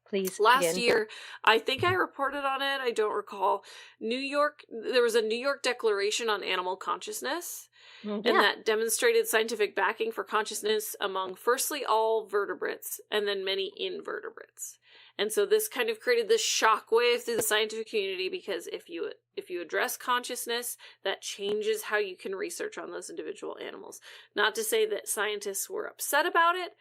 Please. Last year, I think I reported on it, I don't recall. There was a New York Declaration on Animal Consciousness, and that demonstrated scientific backing for consciousness among firstly all vertebrates and then many invertebrates. And so this kind of created this shockwave through the scientific community, because if you address consciousness, that changes how you can research on those individual animals. Not to say that scientists were upset about it,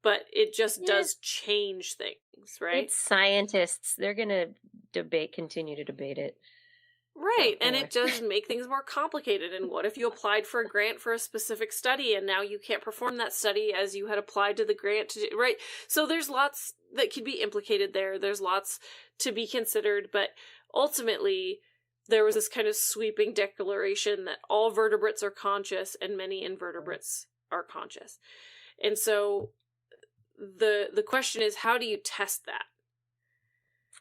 but it just does change things, right? It's scientists. They're going to continue to debate it. Right, and it does make things more complicated. And what if you applied for a grant for a specific study and now you can't perform that study as you had applied to the grant to do, right? So there's lots that could be implicated there. There's lots to be considered, but ultimately there was this kind of sweeping declaration that all vertebrates are conscious and many invertebrates are conscious. And so the question is, how do you test that?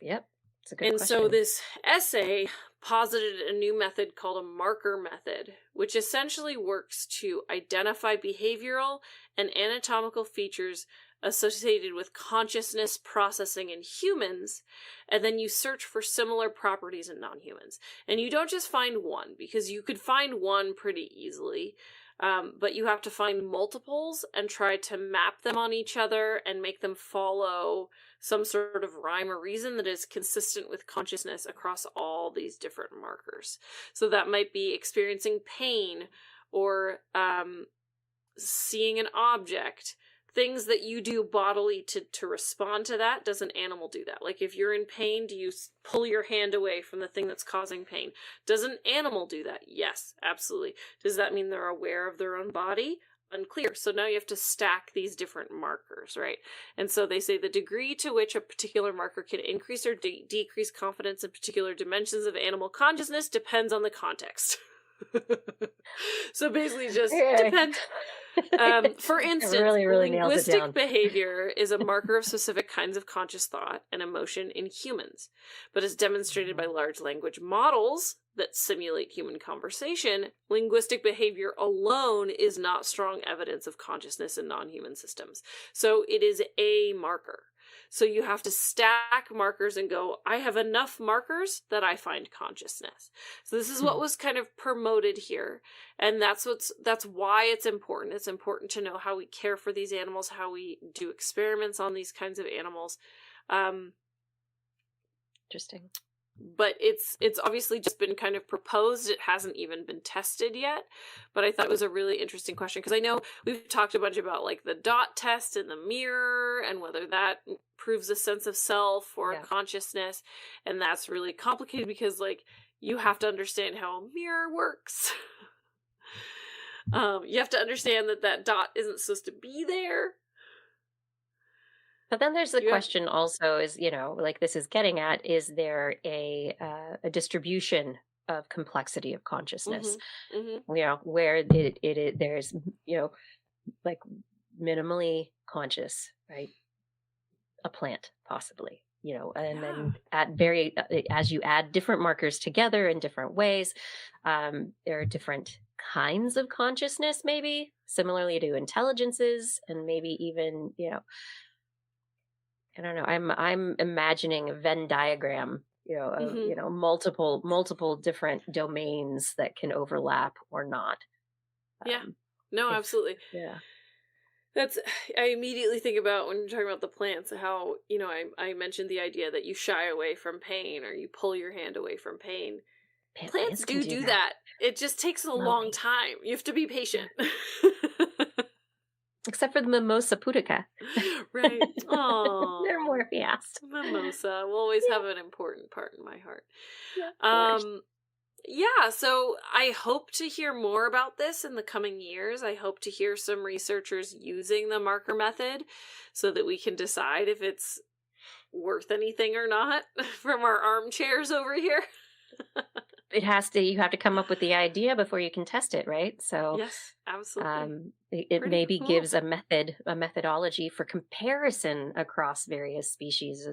Yep, it's a good question. And so this essay posited a new method called a marker method, which essentially works to identify behavioral and anatomical features associated with consciousness processing in humans, and then you search for similar properties in non-humans. And you don't just find one, because you could find one pretty easily, but you have to find multiples and try to map them on each other and make them follow some sort of rhyme or reason that is consistent with consciousness across all these different markers. So that might be experiencing pain, or seeing an object, things that you do bodily to respond to that. Does an animal do that? Like if you're in pain, do you pull your hand away from the thing that's causing pain? Does an animal do that? Yes, absolutely. Does that mean they're aware of their own body? Unclear. So now you have to stack these different markers, right? And so they say the degree to which a particular marker can increase or decrease confidence in particular dimensions of animal consciousness depends on the context. So basically just depends. For instance, really linguistic behavior is a marker of specific kinds of conscious thought and emotion in humans, but as demonstrated by large language models that simulate human conversation, linguistic behavior alone is not strong evidence of consciousness in non-human systems. So it is a marker. So you have to stack markers and go, I have enough markers that I find consciousness. So this is what was kind of promoted here. And that's why it's important. It's important to know how we care for these animals, how we do experiments on these kinds of animals. Interesting. But it's obviously just been kind of proposed. It hasn't even been tested yet. But I thought it was a really interesting question, because I know we've talked a bunch about like the dot test and the mirror and whether that proves a sense of self or consciousness. And that's really complicated, because like you have to understand how a mirror works. You have to understand that dot isn't supposed to be there. But then there's the question also is, like this is getting at, is there a distribution of complexity of consciousness? Where there's, like minimally conscious, right? A plant, possibly, and then as you add different markers together in different ways, there are different kinds of consciousness, maybe similarly to intelligences, and maybe even, I don't know. I'm imagining a Venn diagram, of multiple different domains that can overlap or not. No, absolutely. Yeah. I immediately think about when you're talking about the plants, how, I mentioned the idea that you shy away from pain or you pull your hand away from pain. Plants can do that. It just takes a long time. You have to be patient. Except for the Mimosa pudica. Right. Oh, They're more fast. Mimosa will always have an important part in my heart. Yeah, yeah, so I hope to hear more about this in the coming years. I hope to hear some researchers using the marker method so that we can decide if it's worth anything or not from our armchairs over here. you have to come up with the idea before you can test it, right? So yes, absolutely. It Pretty maybe cool. gives a methodology for comparison across various species,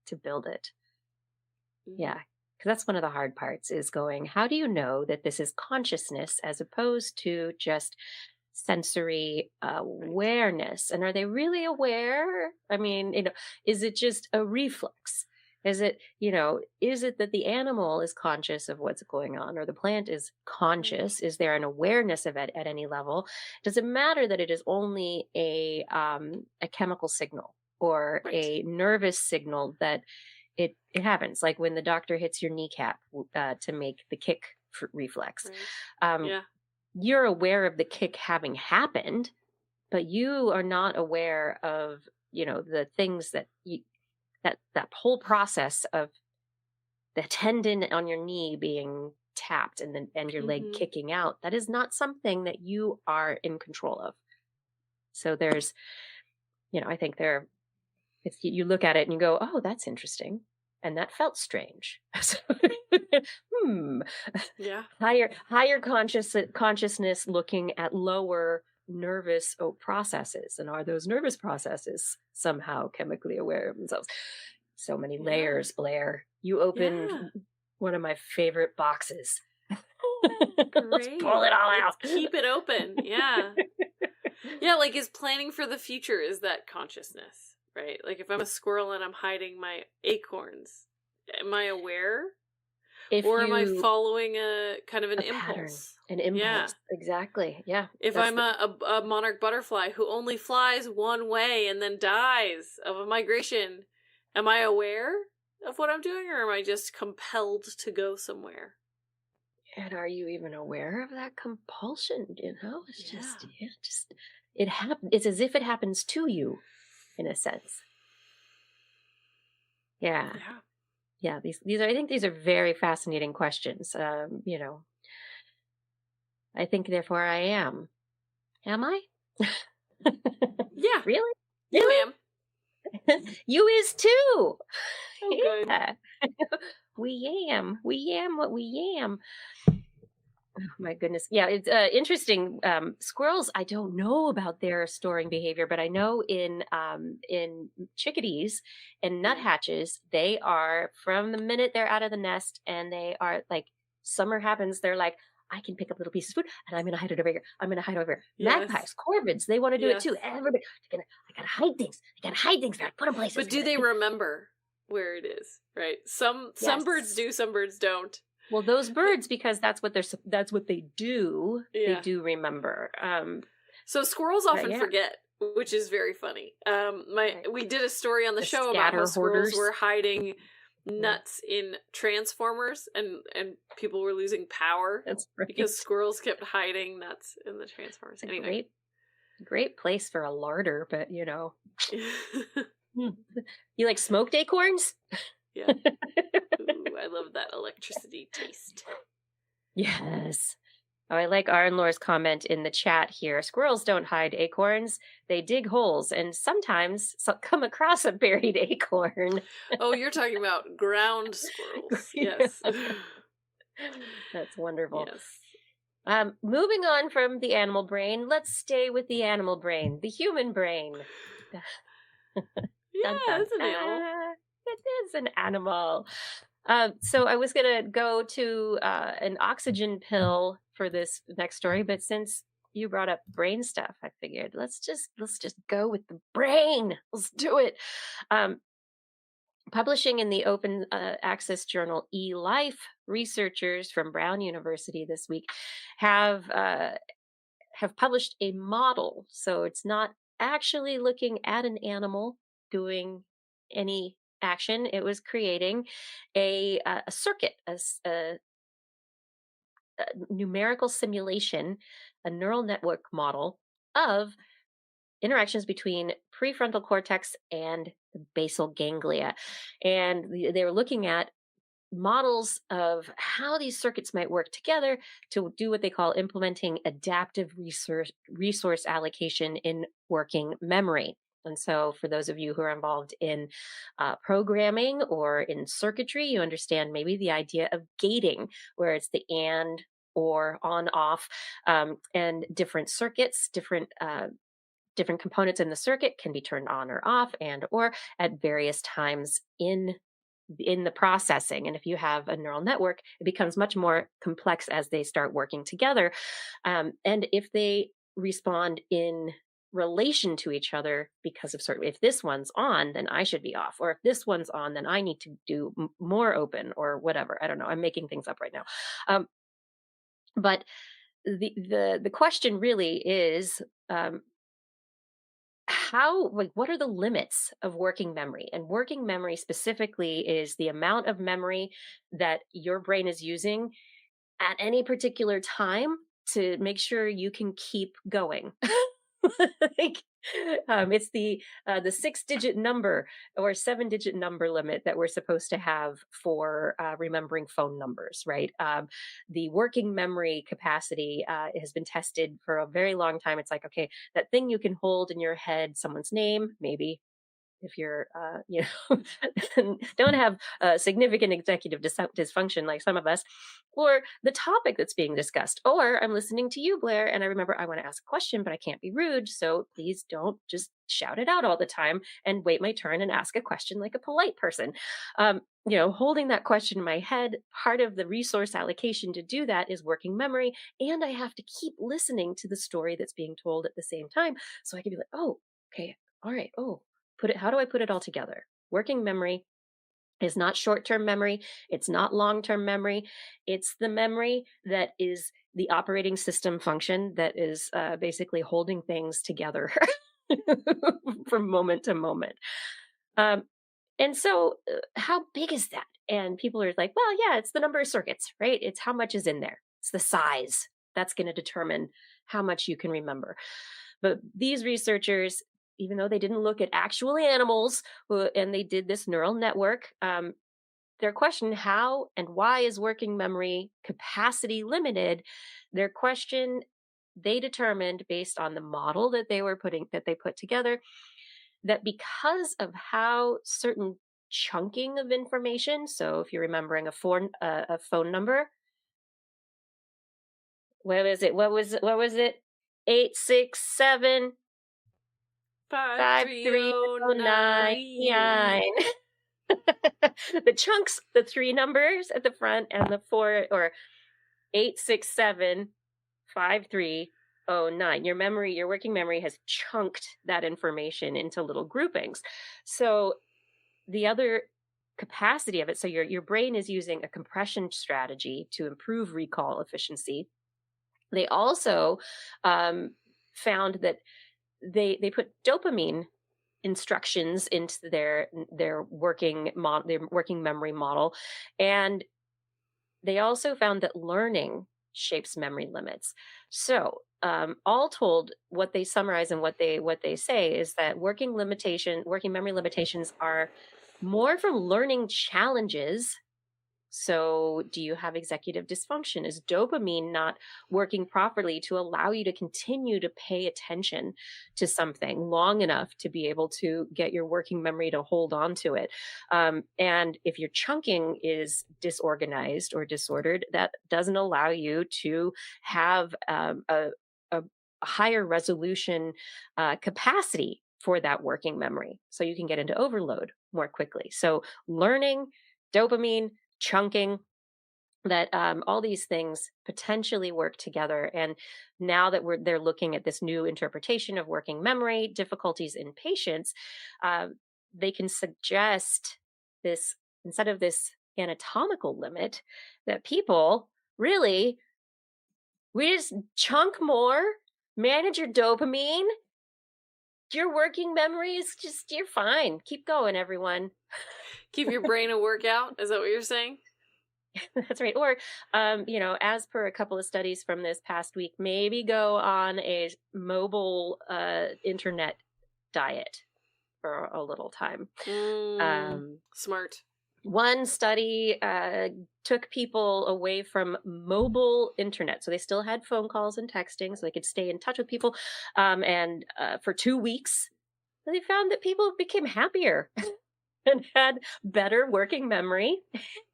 to build it. Mm-hmm. Yeah, because that's one of the hard parts, is going, how do you know that this is consciousness as opposed to just sensory awareness? And are they really aware? I mean, is it just a reflex? Is it that the animal is conscious of what's going on, or the plant is conscious? Is there an awareness of it at any level? Does it matter that it is only a chemical signal or a nervous signal that it happens, like when the doctor hits your kneecap to make the kick reflex? You're aware of the kick having happened, but you are not aware of the things that that whole process of the tendon on your knee being tapped and your leg kicking out. That is not something that you are in control of. So there's, I think you look at it and you go, oh, that's interesting. And that felt strange. Yeah. Higher consciousness looking at lower nervous processes. And are those nervous processes somehow chemically aware of themselves? So many layers, Blair. You opened one of my favorite boxes. Let's pull it all out. Keep it open. Yeah. Yeah, like, is planning for the future, is that consciousness, right? Like, if I'm a squirrel and I'm hiding my acorns, am I aware? Or am I following a kind of an impulse? Pattern, an impulse. Yeah. Exactly. Yeah. If I'm a monarch butterfly who only flies one way and then dies of a migration, am I aware of what I'm doing, or am I just compelled to go somewhere? And are you even aware of that compulsion? It's just it happens. It's as if it happens to you, in a sense. Yeah. These are, I think these are very fascinating questions. I think therefore I am. Am I? Yeah. Really? You am. You is too. Oh, good. Yeah. We am what we am. Oh, my goodness. Yeah, it's interesting. Squirrels, I don't know about their storing behavior, but I know in chickadees and nuthatches, they are, from the minute they're out of the nest and they are like, summer happens, they're like, I can pick up little pieces of food and I'm going to hide it over here. I'm going to hide over here. Yes. Magpies, corvids, they want to do it too. Everybody, I got to hide things. I got to hide things. I got to put them places. But do they remember where it is? Right. Some birds do, some birds don't. Well, those birds, because that's what they do. Yeah. They do remember. So squirrels often forget, which is very funny. We did a story on the show about how squirrels were hiding nuts in transformers, and people were losing power. That's right. Because squirrels kept hiding nuts in the transformers. Anyway, great place for a larder, but you like smoked acorns? Yeah. Ooh, I love that electricity taste. Yes. Oh, I like Arnlor's comment in the chat here. Squirrels don't hide acorns. They dig holes and sometimes come across a buried acorn. Oh, you're talking about ground squirrels. Yes. That's wonderful. Yes. Moving on from the animal brain, let's stay with the animal brain, the human brain. Yeah, it's an animal. It is an animal. So I was going to go to an oxygen pill for this next story, but since you brought up brain stuff, I figured let's just go with the brain. Let's do it. Publishing in the open access journal eLife, researchers from Brown University this week have have published a model. So it's not actually looking at an animal doing any action. It was creating a circuit, a numerical simulation, a neural network model of interactions between prefrontal cortex and the basal ganglia. And they were looking at models of how these circuits might work together to do what they call implementing adaptive resource allocation in working memory. And so, for those of you who are involved in programming or in circuitry, you understand maybe the idea of gating, where it's the and or on off, and different circuits, different components in the circuit can be turned on or off and or at various times in the processing. And if you have a neural network, it becomes much more complex as they start working together. And if they respond in relation to each other because of certain, if this one's on, then I should be off. Or if this one's on, then I need to do more open or whatever. I don't know. I'm making things up right now. But the question really is, how, like, what are the limits of working memory? And working memory specifically is the amount of memory that your brain is using at any particular time to make sure you can keep going. Like, it's the 6-digit number or 7-digit number limit that we're supposed to have for remembering phone numbers, right? The working memory capacity has been tested for a very long time. It's like, okay, that thing you can hold in your head, someone's name, maybe, if you're don't have significant executive dysfunction like some of us, or the topic that's being discussed, or I'm listening to you, Blair, and I remember I want to ask a question but I can't be rude, so please don't just shout it out all the time, and wait my turn and ask a question like a polite person. Holding that question in my head, part of the resource allocation to do that is working memory, and I have to keep listening to the story that's being told at the same time, so I can be like, oh, okay, all right, oh, how do I put it all together? Working memory is not short-term memory. It's not long-term memory. It's the memory that is the operating system function that is basically holding things together from moment to moment. And so, how big is that? And people are like, well, yeah, it's the number of circuits, right? It's how much is in there. It's the size. That's going to determine how much you can remember. But these researchers, even though they didn't look at actual animals and they did this neural network, their question, how and why is working memory capacity limited? Their question, they determined based on the model that they put together, that because of how certain chunking of information, so if you're remembering a phone number, what was it? 867 5309. The chunks, the 3 numbers at the front and the 4 or 867 5309. Your working memory has chunked that information into little groupings. So the other capacity of it, so your brain is using a compression strategy to improve recall efficiency. They also found that they put dopamine instructions into their working memory model, and they also found that learning shapes memory limits. So all told, what they summarize and what they say is that working memory limitations are more from learning challenges. So, do you have executive dysfunction? Is dopamine not working properly to allow you to continue to pay attention to something long enough to be able to get your working memory to hold on to it? And if your chunking is disorganized or disordered, that doesn't allow you to have a higher resolution capacity for that working memory. So you can get into overload more quickly. So, learning, dopamine, chunking, that all these things potentially work together. And now that they're looking at this new interpretation of working memory difficulties in patients, they can suggest this, instead of this anatomical limit, that people really, we just chunk more, manage your dopamine. Your working memory is just, you're fine. Keep going, everyone. Keep your brain a workout. Is that what you're saying? That's right. Or, as per a couple of studies from this past week, maybe go on a mobile internet diet for a little time. Smart. One study took people away from mobile internet. So they still had phone calls and texting so they could stay in touch with people. And for 2 weeks, they found that people became happier and had better working memory,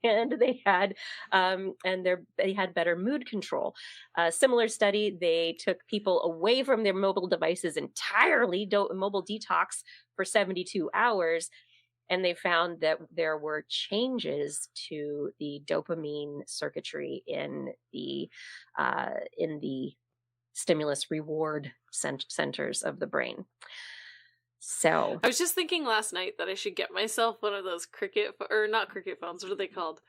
and they had better mood control. A similar study, they took people away from their mobile devices entirely, mobile detox for 72 hours, and they found that there were changes to the dopamine circuitry in the stimulus reward centers of the brain. So I was just thinking last night that I should get myself one of those not cricket phones. What are they called?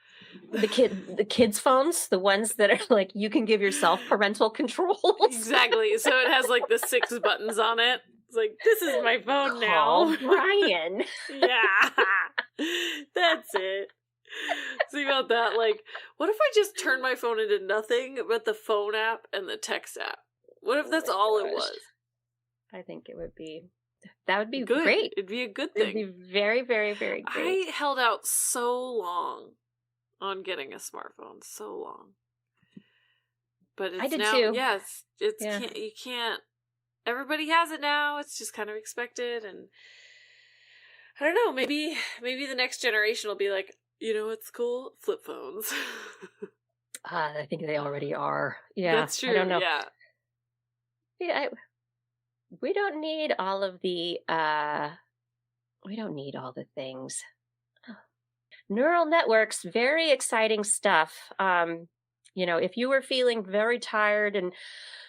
The kids' phones, the ones that are like you can give yourself parental controls. Exactly. So it has like the 6 buttons on it. It's like, this is my phone now. Brian. Yeah. That's it. See about that. Like, what if I just turned my phone into nothing but the phone app and the text app? What if that's all it was? I think that would be good. Great. It'd be a good thing. It'd be very, very, very great. I held out so long on getting a smartphone. So long. But it's I did now, too. Yes, you can't. Everybody has it now. It's just kind of expected, and I don't know. Maybe the next generation will be like, you know what's cool? Flip phones. I think they already are. Yeah, that's true. I don't know. Yeah. We don't need all of the. We don't need all the things. Neural networks, very exciting stuff. If you were feeling very tired and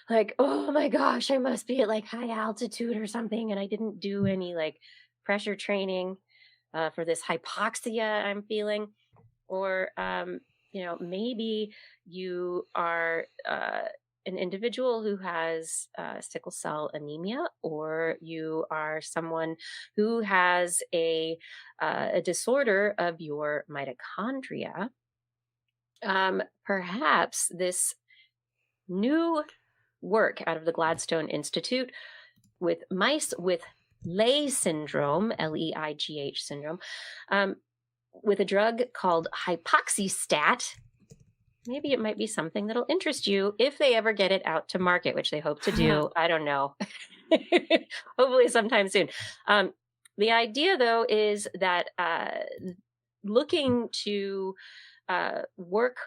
like, oh my gosh, I must be at like high altitude or something, and I didn't do any like pressure training for this hypoxia I'm feeling, or maybe you are an individual who has sickle cell anemia, or you are someone who has a disorder of your mitochondria. Perhaps this new work out of the Gladstone Institute with mice with Leigh syndrome, Leigh syndrome, with a drug called hypoxystat. Maybe it might be something that'll interest you if they ever get it out to market, which they hope to do. I don't know. Hopefully sometime soon. The idea, though, is that looking to work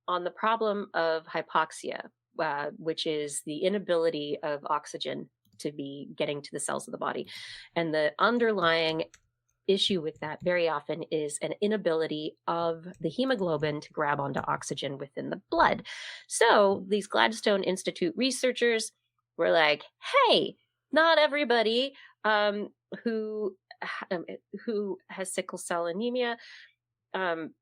on the problem of hypoxia, which is the inability of oxygen to be getting to the cells of the body. And the underlying issue with that very often is an inability of the hemoglobin to grab onto oxygen within the blood. So these Gladstone Institute researchers were like, hey, not everybody who has sickle cell anemia can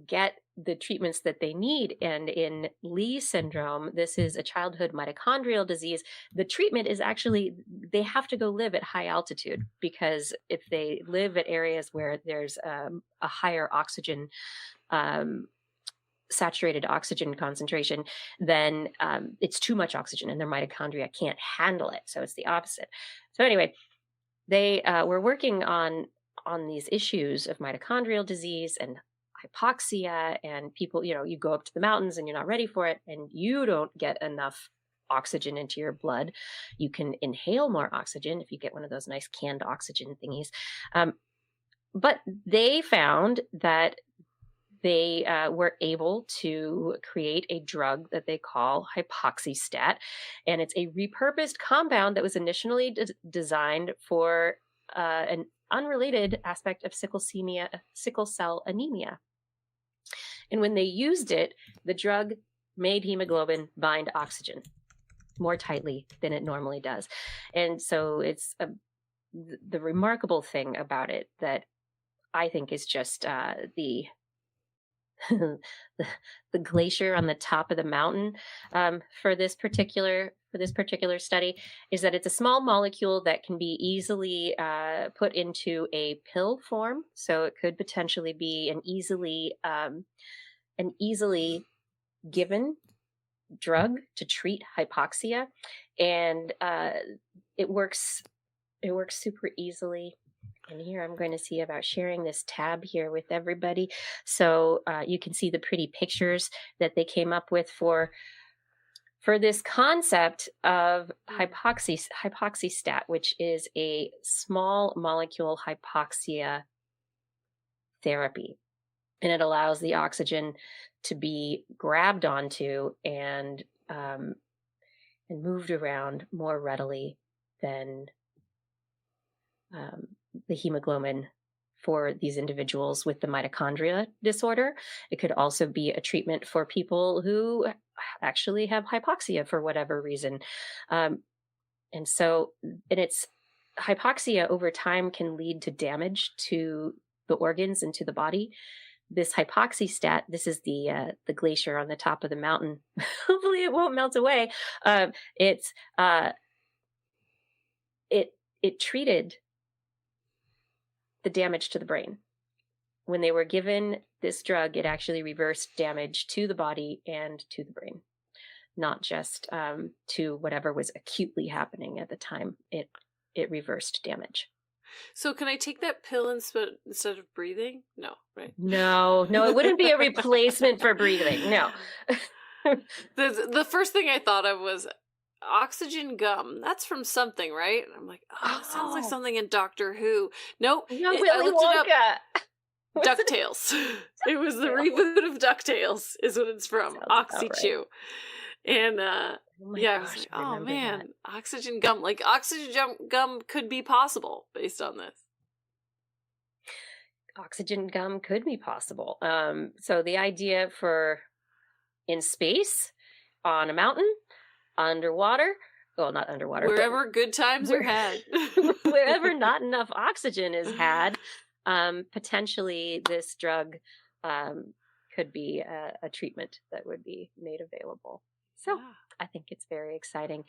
get the treatments that they need. And in Leigh syndrome, this is a childhood mitochondrial disease. The treatment is actually, they have to go live at high altitude, because if they live at areas where there's a higher oxygen, saturated oxygen concentration, then it's too much oxygen and their mitochondria can't handle it. So it's the opposite. So anyway, they were working on these issues of mitochondrial disease and hypoxia, and people, you go up to the mountains and you're not ready for it, and you don't get enough oxygen into your blood. You can inhale more oxygen if you get one of those nice canned oxygen thingies. But they found that they were able to create a drug that they call hypoxystat, and it's a repurposed compound that was initially designed for an unrelated aspect of sickle cell anemia. And when they used it, the drug made hemoglobin bind oxygen more tightly than it normally does. And so it's the remarkable thing about it that I think is just the the, the glacier on the top of the mountain for this particular study is that it's a small molecule that can be easily put into a pill form. So it could potentially be an easily given drug to treat hypoxia, and it works super easily. And here I'm going to see about sharing this tab here with everybody, so you can see the pretty pictures that they came up with for this concept of hypoxystat, which is a small molecule hypoxia therapy, and it allows the oxygen to be grabbed onto and moved around more readily than the hemoglobin for these individuals with the mitochondria disorder. It could also be a treatment for people who actually have hypoxia for whatever reason. And it's hypoxia over time can lead to damage to the organs and to the body. This hypoxystat, this is the glacier on the top of the mountain. Hopefully it won't melt away. It treated the damage to the brain. When they were given this drug, it actually reversed damage to the body and to the brain, not just to whatever was acutely happening at the time. It reversed damage. So can I take that pill instead of breathing? No, right? No, it wouldn't be a replacement for breathing. No. The first thing I thought of was oxygen gum. That's from something, right? I'm like, that sounds like something in Doctor Who. Nope. I looked it up. DuckTales. It was the reboot of DuckTales is what it's from. Oxy-Chew. Right. And I was like, oh man, that. Oxygen gum. Like oxygen gum could be possible based on this. Oxygen gum could be possible. So the idea for in space, on a mountain, underwater, well, not underwater, wherever good times are had, wherever not enough oxygen is had, potentially this drug could be a treatment that would be made available. So I think it's very exciting.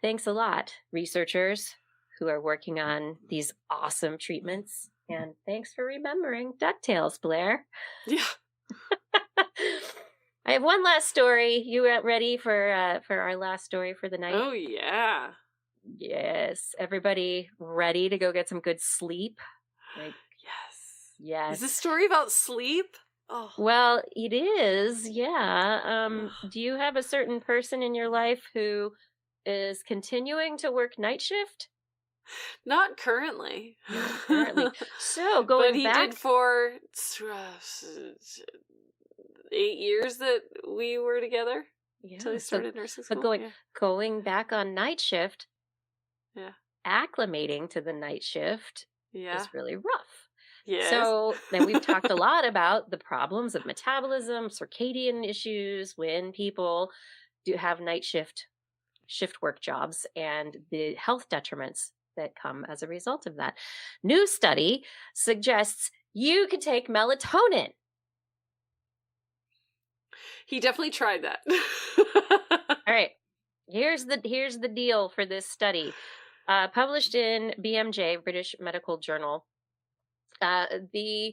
Thanks a lot, researchers who are working on these awesome treatments. And thanks for remembering DuckTales, Blair. Yeah. I have one last story. You ready for our last story for the night? Oh, yeah. Yes. Everybody ready to go get some good sleep? Yes. Is this story about sleep? Oh. Well, it is, yeah. Do you have a certain person in your life who is continuing to work night shift? Not currently. So going back, but he did for 8 years that we were together. Yeah, until he started nursing school. But going back on night shift, acclimating to the night shift is really rough. Yes. So then we've talked a lot about the problems of metabolism, circadian issues when people do have night shift work jobs, and the health detriments that come as a result of that. New study suggests you could take melatonin. He definitely tried that. All right. Here's the deal for this study. Published in BMJ, British Medical Journal. The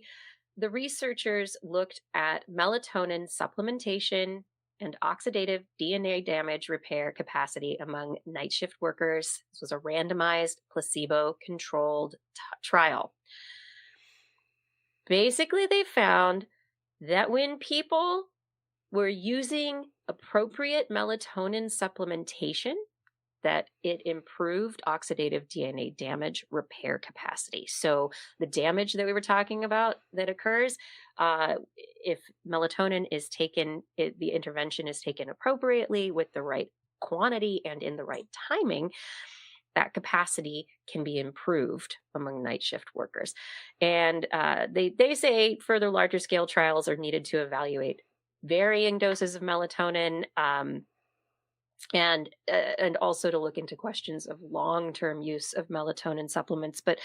researchers looked at melatonin supplementation and oxidative DNA damage repair capacity among night shift workers. This was a randomized, placebo-controlled trial. Basically, they found that when people were using appropriate melatonin supplementation, that it improved oxidative DNA damage repair capacity. So the damage that we were talking about that occurs, if melatonin is taken, the intervention is taken appropriately with the right quantity and in the right timing, that capacity can be improved among night shift workers. And they say further larger scale trials are needed to evaluate varying doses of melatonin, and also to look into questions of long-term use of melatonin supplements. But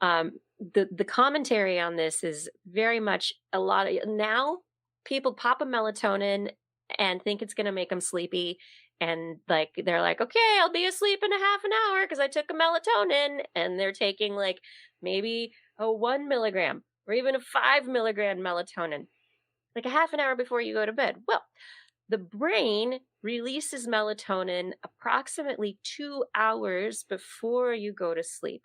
the commentary on this is very much a lot of now people pop a melatonin and think it's going to make them sleepy. And like, they're like, okay, I'll be asleep in a half an hour because I took a melatonin. And they're taking like maybe a 1 milligram or even a 5 milligram melatonin, like a half an hour before you go to bed. Well, the brain releases melatonin approximately 2 hours before you go to sleep.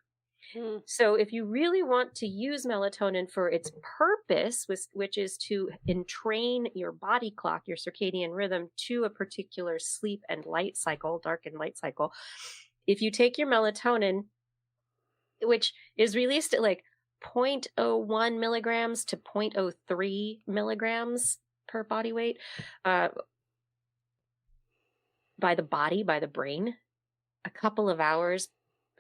So if you really want to use melatonin for its purpose, which is to entrain your body clock, your circadian rhythm, to a particular sleep and light cycle, dark and light cycle, if you take your melatonin, which is released at like 0.01 milligrams to 0.03 milligrams per body weight, by the body, by the brain, a couple of hours,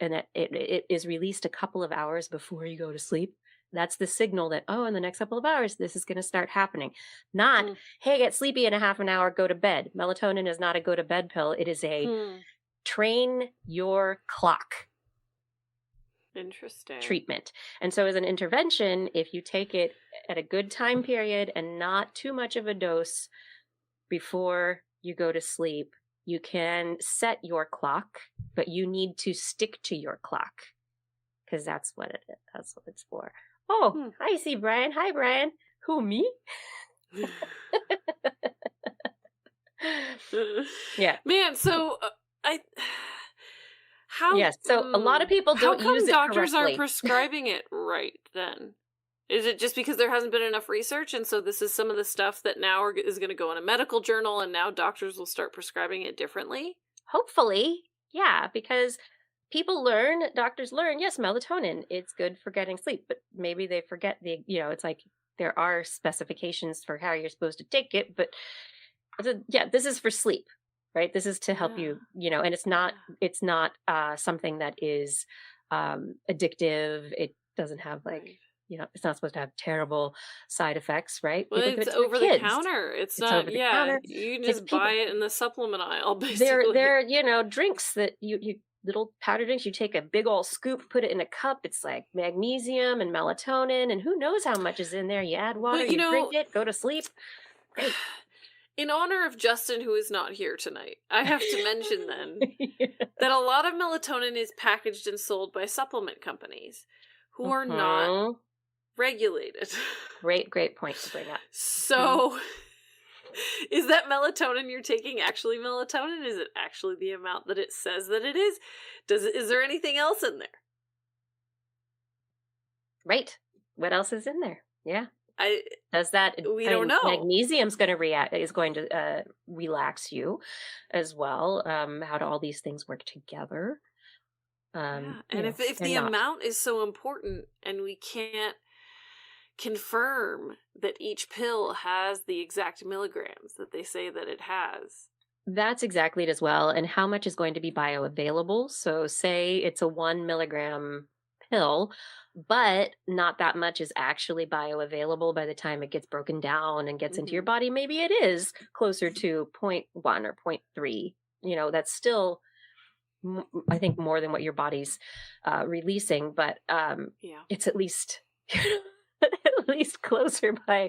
and it is released a couple of hours before you go to sleep. That's the signal that, oh, in the next couple of hours, this is going to start happening. Not, hey, get sleepy in a half an hour, go to bed. Melatonin is not a go to bed pill. It is a train your clock. Interesting. Treatment. And so as an intervention, if you take it at a good time period and not too much of a dose before you go to sleep, you can set your clock, but you need to stick to your clock because that's what it's for. Oh, I see Brian. Hi, Brian. Who, me? Yeah. Man, so how? Yes. So a lot of people don't use it correctly. How come doctors aren't prescribing it right then? Is it just because there hasn't been enough research, and so this is some of the stuff that now is going to go in a medical journal, and now doctors will start prescribing it differently? Hopefully, yeah, because doctors learn, yes, melatonin, it's good for getting sleep, but maybe they forget it's like there are specifications for how you're supposed to take it, but this is for sleep, right? This is to help you, and it's not something that is addictive. It doesn't have like, it's not supposed to have terrible side effects, right? Well, it's over the counter. It's not, over the counter. You can just buy it in the supplement aisle, basically. They're drinks that you little powder drinks, you take a big old scoop, put it in a cup. It's like magnesium and melatonin, and who knows how much is in there. You add water, you drink it, go to sleep. Great. In honor of Justin, who is not here tonight, I have to mention then that a lot of melatonin is packaged and sold by supplement companies who are not regulated. Great point to bring up. So, is that melatonin you're taking actually melatonin? Is it actually the amount that it says that it is? Is there anything else in there? Right. What else is in there? Yeah. We don't know. Magnesium's going to relax you as well. How do all these things work together? And if the amount is so important and we can't confirm that each pill has the exact milligrams that they say that it has. That's exactly it as well. And how much is going to be bioavailable? So say it's a 1 milligram pill, but not that much is actually bioavailable by the time it gets broken down and gets into your body. Maybe it is closer to 0.1 or 0.3. That's still, I think, more than what your body's releasing, but it's at least... at least closer by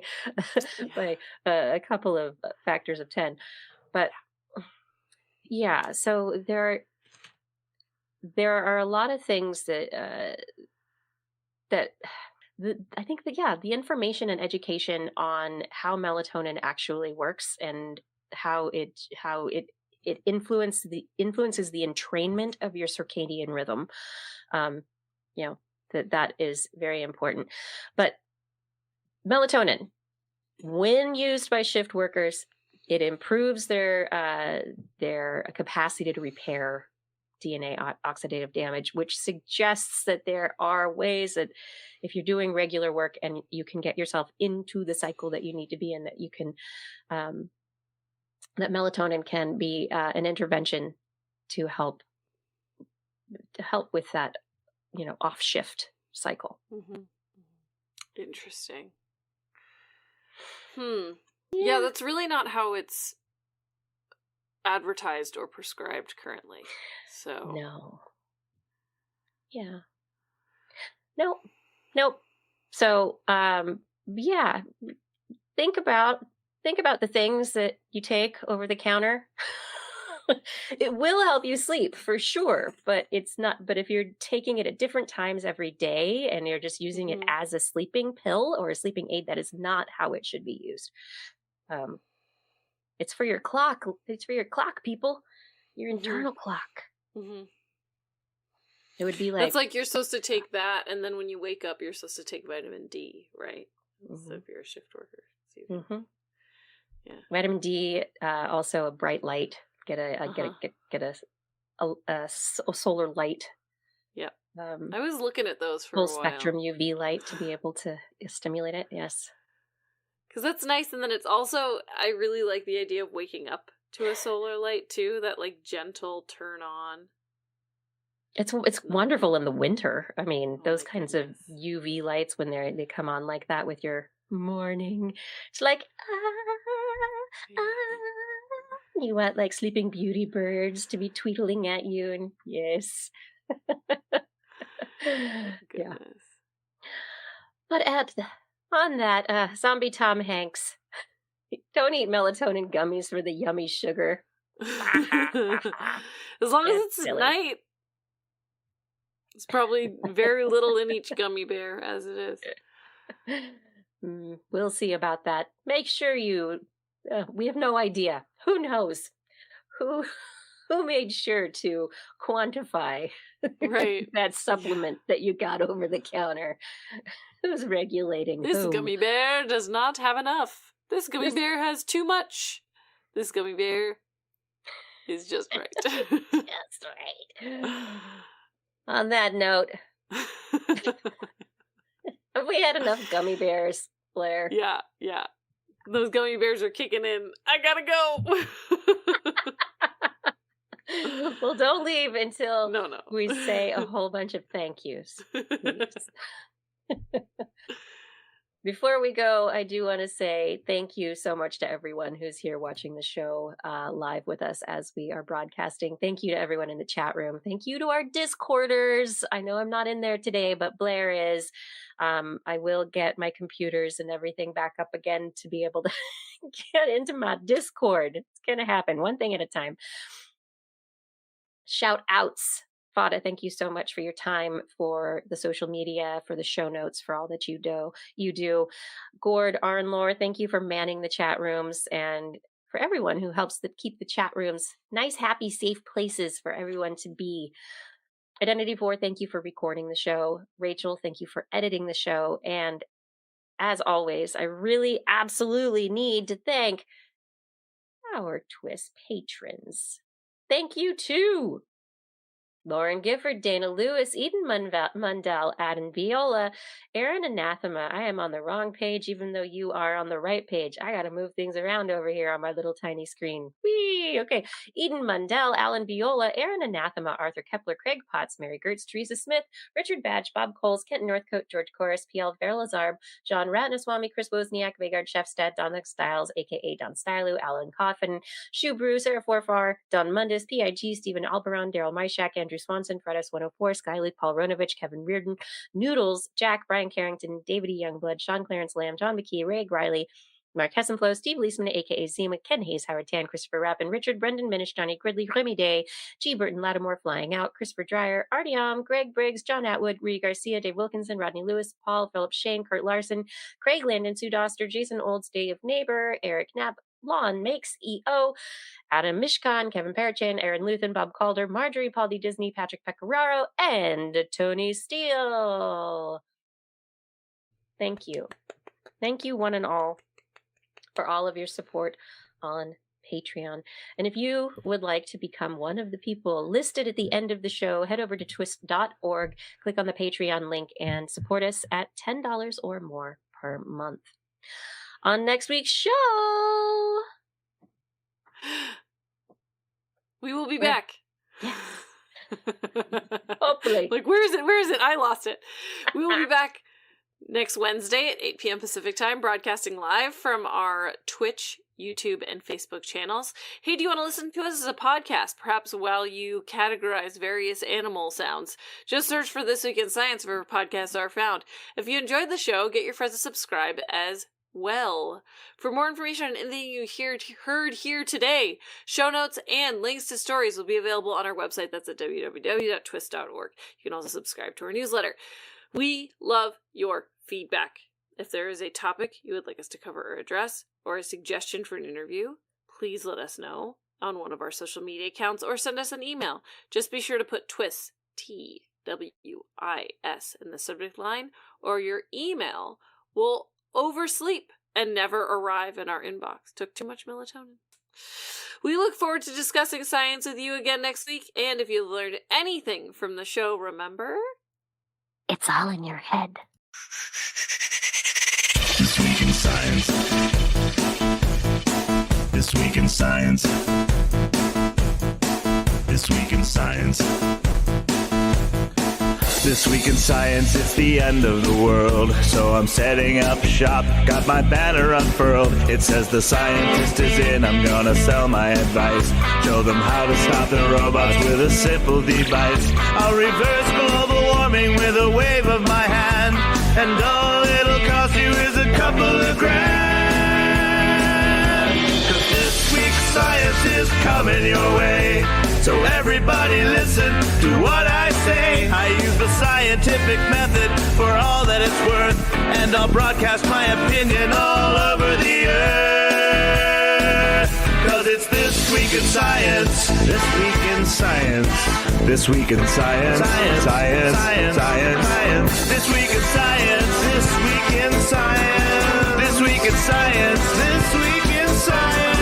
a couple of factors of 10. But yeah, so there are a lot of things that I think that the information and education on how melatonin actually works and how it influences the entrainment of your circadian rhythm. That is very important. But melatonin, when used by shift workers, it improves their capacity to repair DNA oxidative damage, which suggests that there are ways that if you're doing regular work and you can get yourself into the cycle that you need to be in, that you can, that melatonin can be an intervention to help with that, off shift cycle. Interesting. Yeah, that's really not how it's advertised or prescribed currently. So No. Yeah. Nope. So, yeah, think about the things that you take over the counter. It will help you sleep for sure, but if you're taking it at different times every day and you're just using it as a sleeping pill or a sleeping aid, that is not how it should be used. It's for your clock. It's for your clock, people. Your internal clock. Mm-hmm. It would be like... It's like you're supposed to take that, and then when you wake up, you're supposed to take vitamin D, right? So if you're a shift worker. Yeah. Vitamin D, also a bright light. Get a solar light. Yeah. I was looking at those for a full while. spectrum UV light to be able to stimulate it. Yes. Because that's nice, and then it's also, I really like the idea of waking up to a solar light too. That like gentle turn on. It's wonderful in the winter. I mean, those kinds of UV lights when they come on like that with your morning. It's like you want like Sleeping Beauty birds to be tweetling at you, and yes. Yeah. But on that, zombie Tom Hanks, don't eat melatonin gummies for the yummy sugar. As long as it's silly. night. It's probably very little in each gummy bear, as it is. We'll see about that. Make sure we have no idea. Who knows? Who made sure to quantify that supplement that you got over the counter? Who's regulating This whom? Gummy bear does not have enough. This gummy bear has too much. This gummy bear is just right. Just right. On that note, have we had enough gummy bears, Blair? Yeah. Those gummy bears are kicking in. I gotta go. Well, don't leave until No. we say a whole bunch of thank yous. Before we go, I do want to say thank you so much to everyone who's here watching the show live with us as we are broadcasting. Thank you to everyone in the chat room. Thank you to our Discorders. I know I'm not in there today, but Blair is. I will get my computers and everything back up again to be able to get into my Discord. It's going to happen one thing at a time. Shout outs. Fada, thank you so much for your time, for the social media, for the show notes, for all that you do. Gord Arnlore, thank you for manning the chat rooms, and for everyone who helps keep the chat rooms nice, happy, safe places for everyone to be. Identity 4, thank you for recording the show. Rachel, thank you for editing the show. And as always, I really absolutely need to thank our TWIS patrons. Thank you too. Lauren Gifford, Dana Lewis, Eden Mundell, Adam Viola, Aaron Anathema. I am on the wrong page, even though you are on the right page. I got to move things around over here on my little tiny screen. Whee! Okay. Eden Mundell, Alan Viola, Aaron Anathema, Arthur Kepler, Craig Potts, Mary Gertz, Teresa Smith, Richard Badge, Bob Coles, Kent Northcote, George Corris, P.L. Verlazarb, John Ratnaswamy, Chris Wozniak, Vegard Shefstad, Dominic Stiles, a.k.a. Don Stylu, Alan Coffin, Shoe Brew, Sarah Forfar, Don Mundis, P.I.G., Stephen Alberon, Daryl Myshak, Andrew Swanson, Fred S104, Sky Luke, Paul Ronovich, Kevin Reardon, Noodles, Jack, Brian Carrington, David E. Youngblood, Sean Clarence Lamb, John McKee, Ray Riley, Mark Hessenflow, Steve Leisman, a.k.a. Zima, Ken Hayes, Howard Tan, Christopher Rappin, Richard, Brendan Minish, Johnny Gridley, Remy Day, G. Burton, Lattimore, Flying Out, Christopher Dreyer, Artyom, Greg Briggs, John Atwood, Ree Garcia, Dave Wilkinson, Rodney Lewis, Paul, Philip Shane, Kurt Larson, Craig Landon, Sue Doster, Jason Olds, Dave Neighbor, Eric Knapp, Lon Makes EO, Adam Mishkan, Kevin Parachan, Aaron Luthen, Bob Calder, Marjorie, Paul D. Disney, Patrick Pecoraro, and Tony Steele. Thank you. Thank you, one and all, for all of your support on Patreon. And if you would like to become one of the people listed at the end of the show, head over to twist.org, click on the Patreon link, and support us at $10 or more per month. On next week's show, we will be back. Yes. Hopefully. Like, where is it? I lost it. We will be back next Wednesday at 8 p.m. Pacific time, broadcasting live from our Twitch YouTube, and Facebook channels. Hey, do you want to listen to us as a podcast, perhaps while you categorize various animal sounds? Just search for This Week in Science wherever podcasts are found. If you enjoyed the show, get your friends to subscribe as well. For more information on anything you heard here today, show notes and links to stories will be available on our website. That's at www.twis.org. You can also subscribe to our newsletter. We love your feedback. If there is a topic you would like us to cover or address, or a suggestion for an interview, please let us know on one of our social media accounts or send us an email. Just be sure to put TWIS, TWIS, in the subject line, or your email will oversleep and never arrive in our inbox. Took too much melatonin. We look forward to discussing science with you again next week, and if you learned anything from the show, remember, it's all in your head. This Week in Science. This Week in Science. This Week in Science. This Week in Science, it's the end of the world. So I'm setting up shop, got my banner unfurled. It says the scientist is in, I'm gonna sell my advice. Show them how to stop the robots with a simple device. I'll reverse global warming with a wave of my hand. And all it'll cost you is a couple of grand. 'Cause this week's science is coming your way. So everybody listen to what I say. I use the scientific method for all that it's worth. And I'll broadcast my opinion all over the earth. 'Cause it's This Week in Science. This Week in Science. This Week in Science. Science. Science. Science. Science. Science. This Week in Science. This Week in Science. This Week in Science. This Week in Science.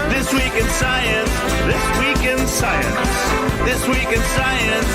This Week in Science. This Week in Science. This Week in Science.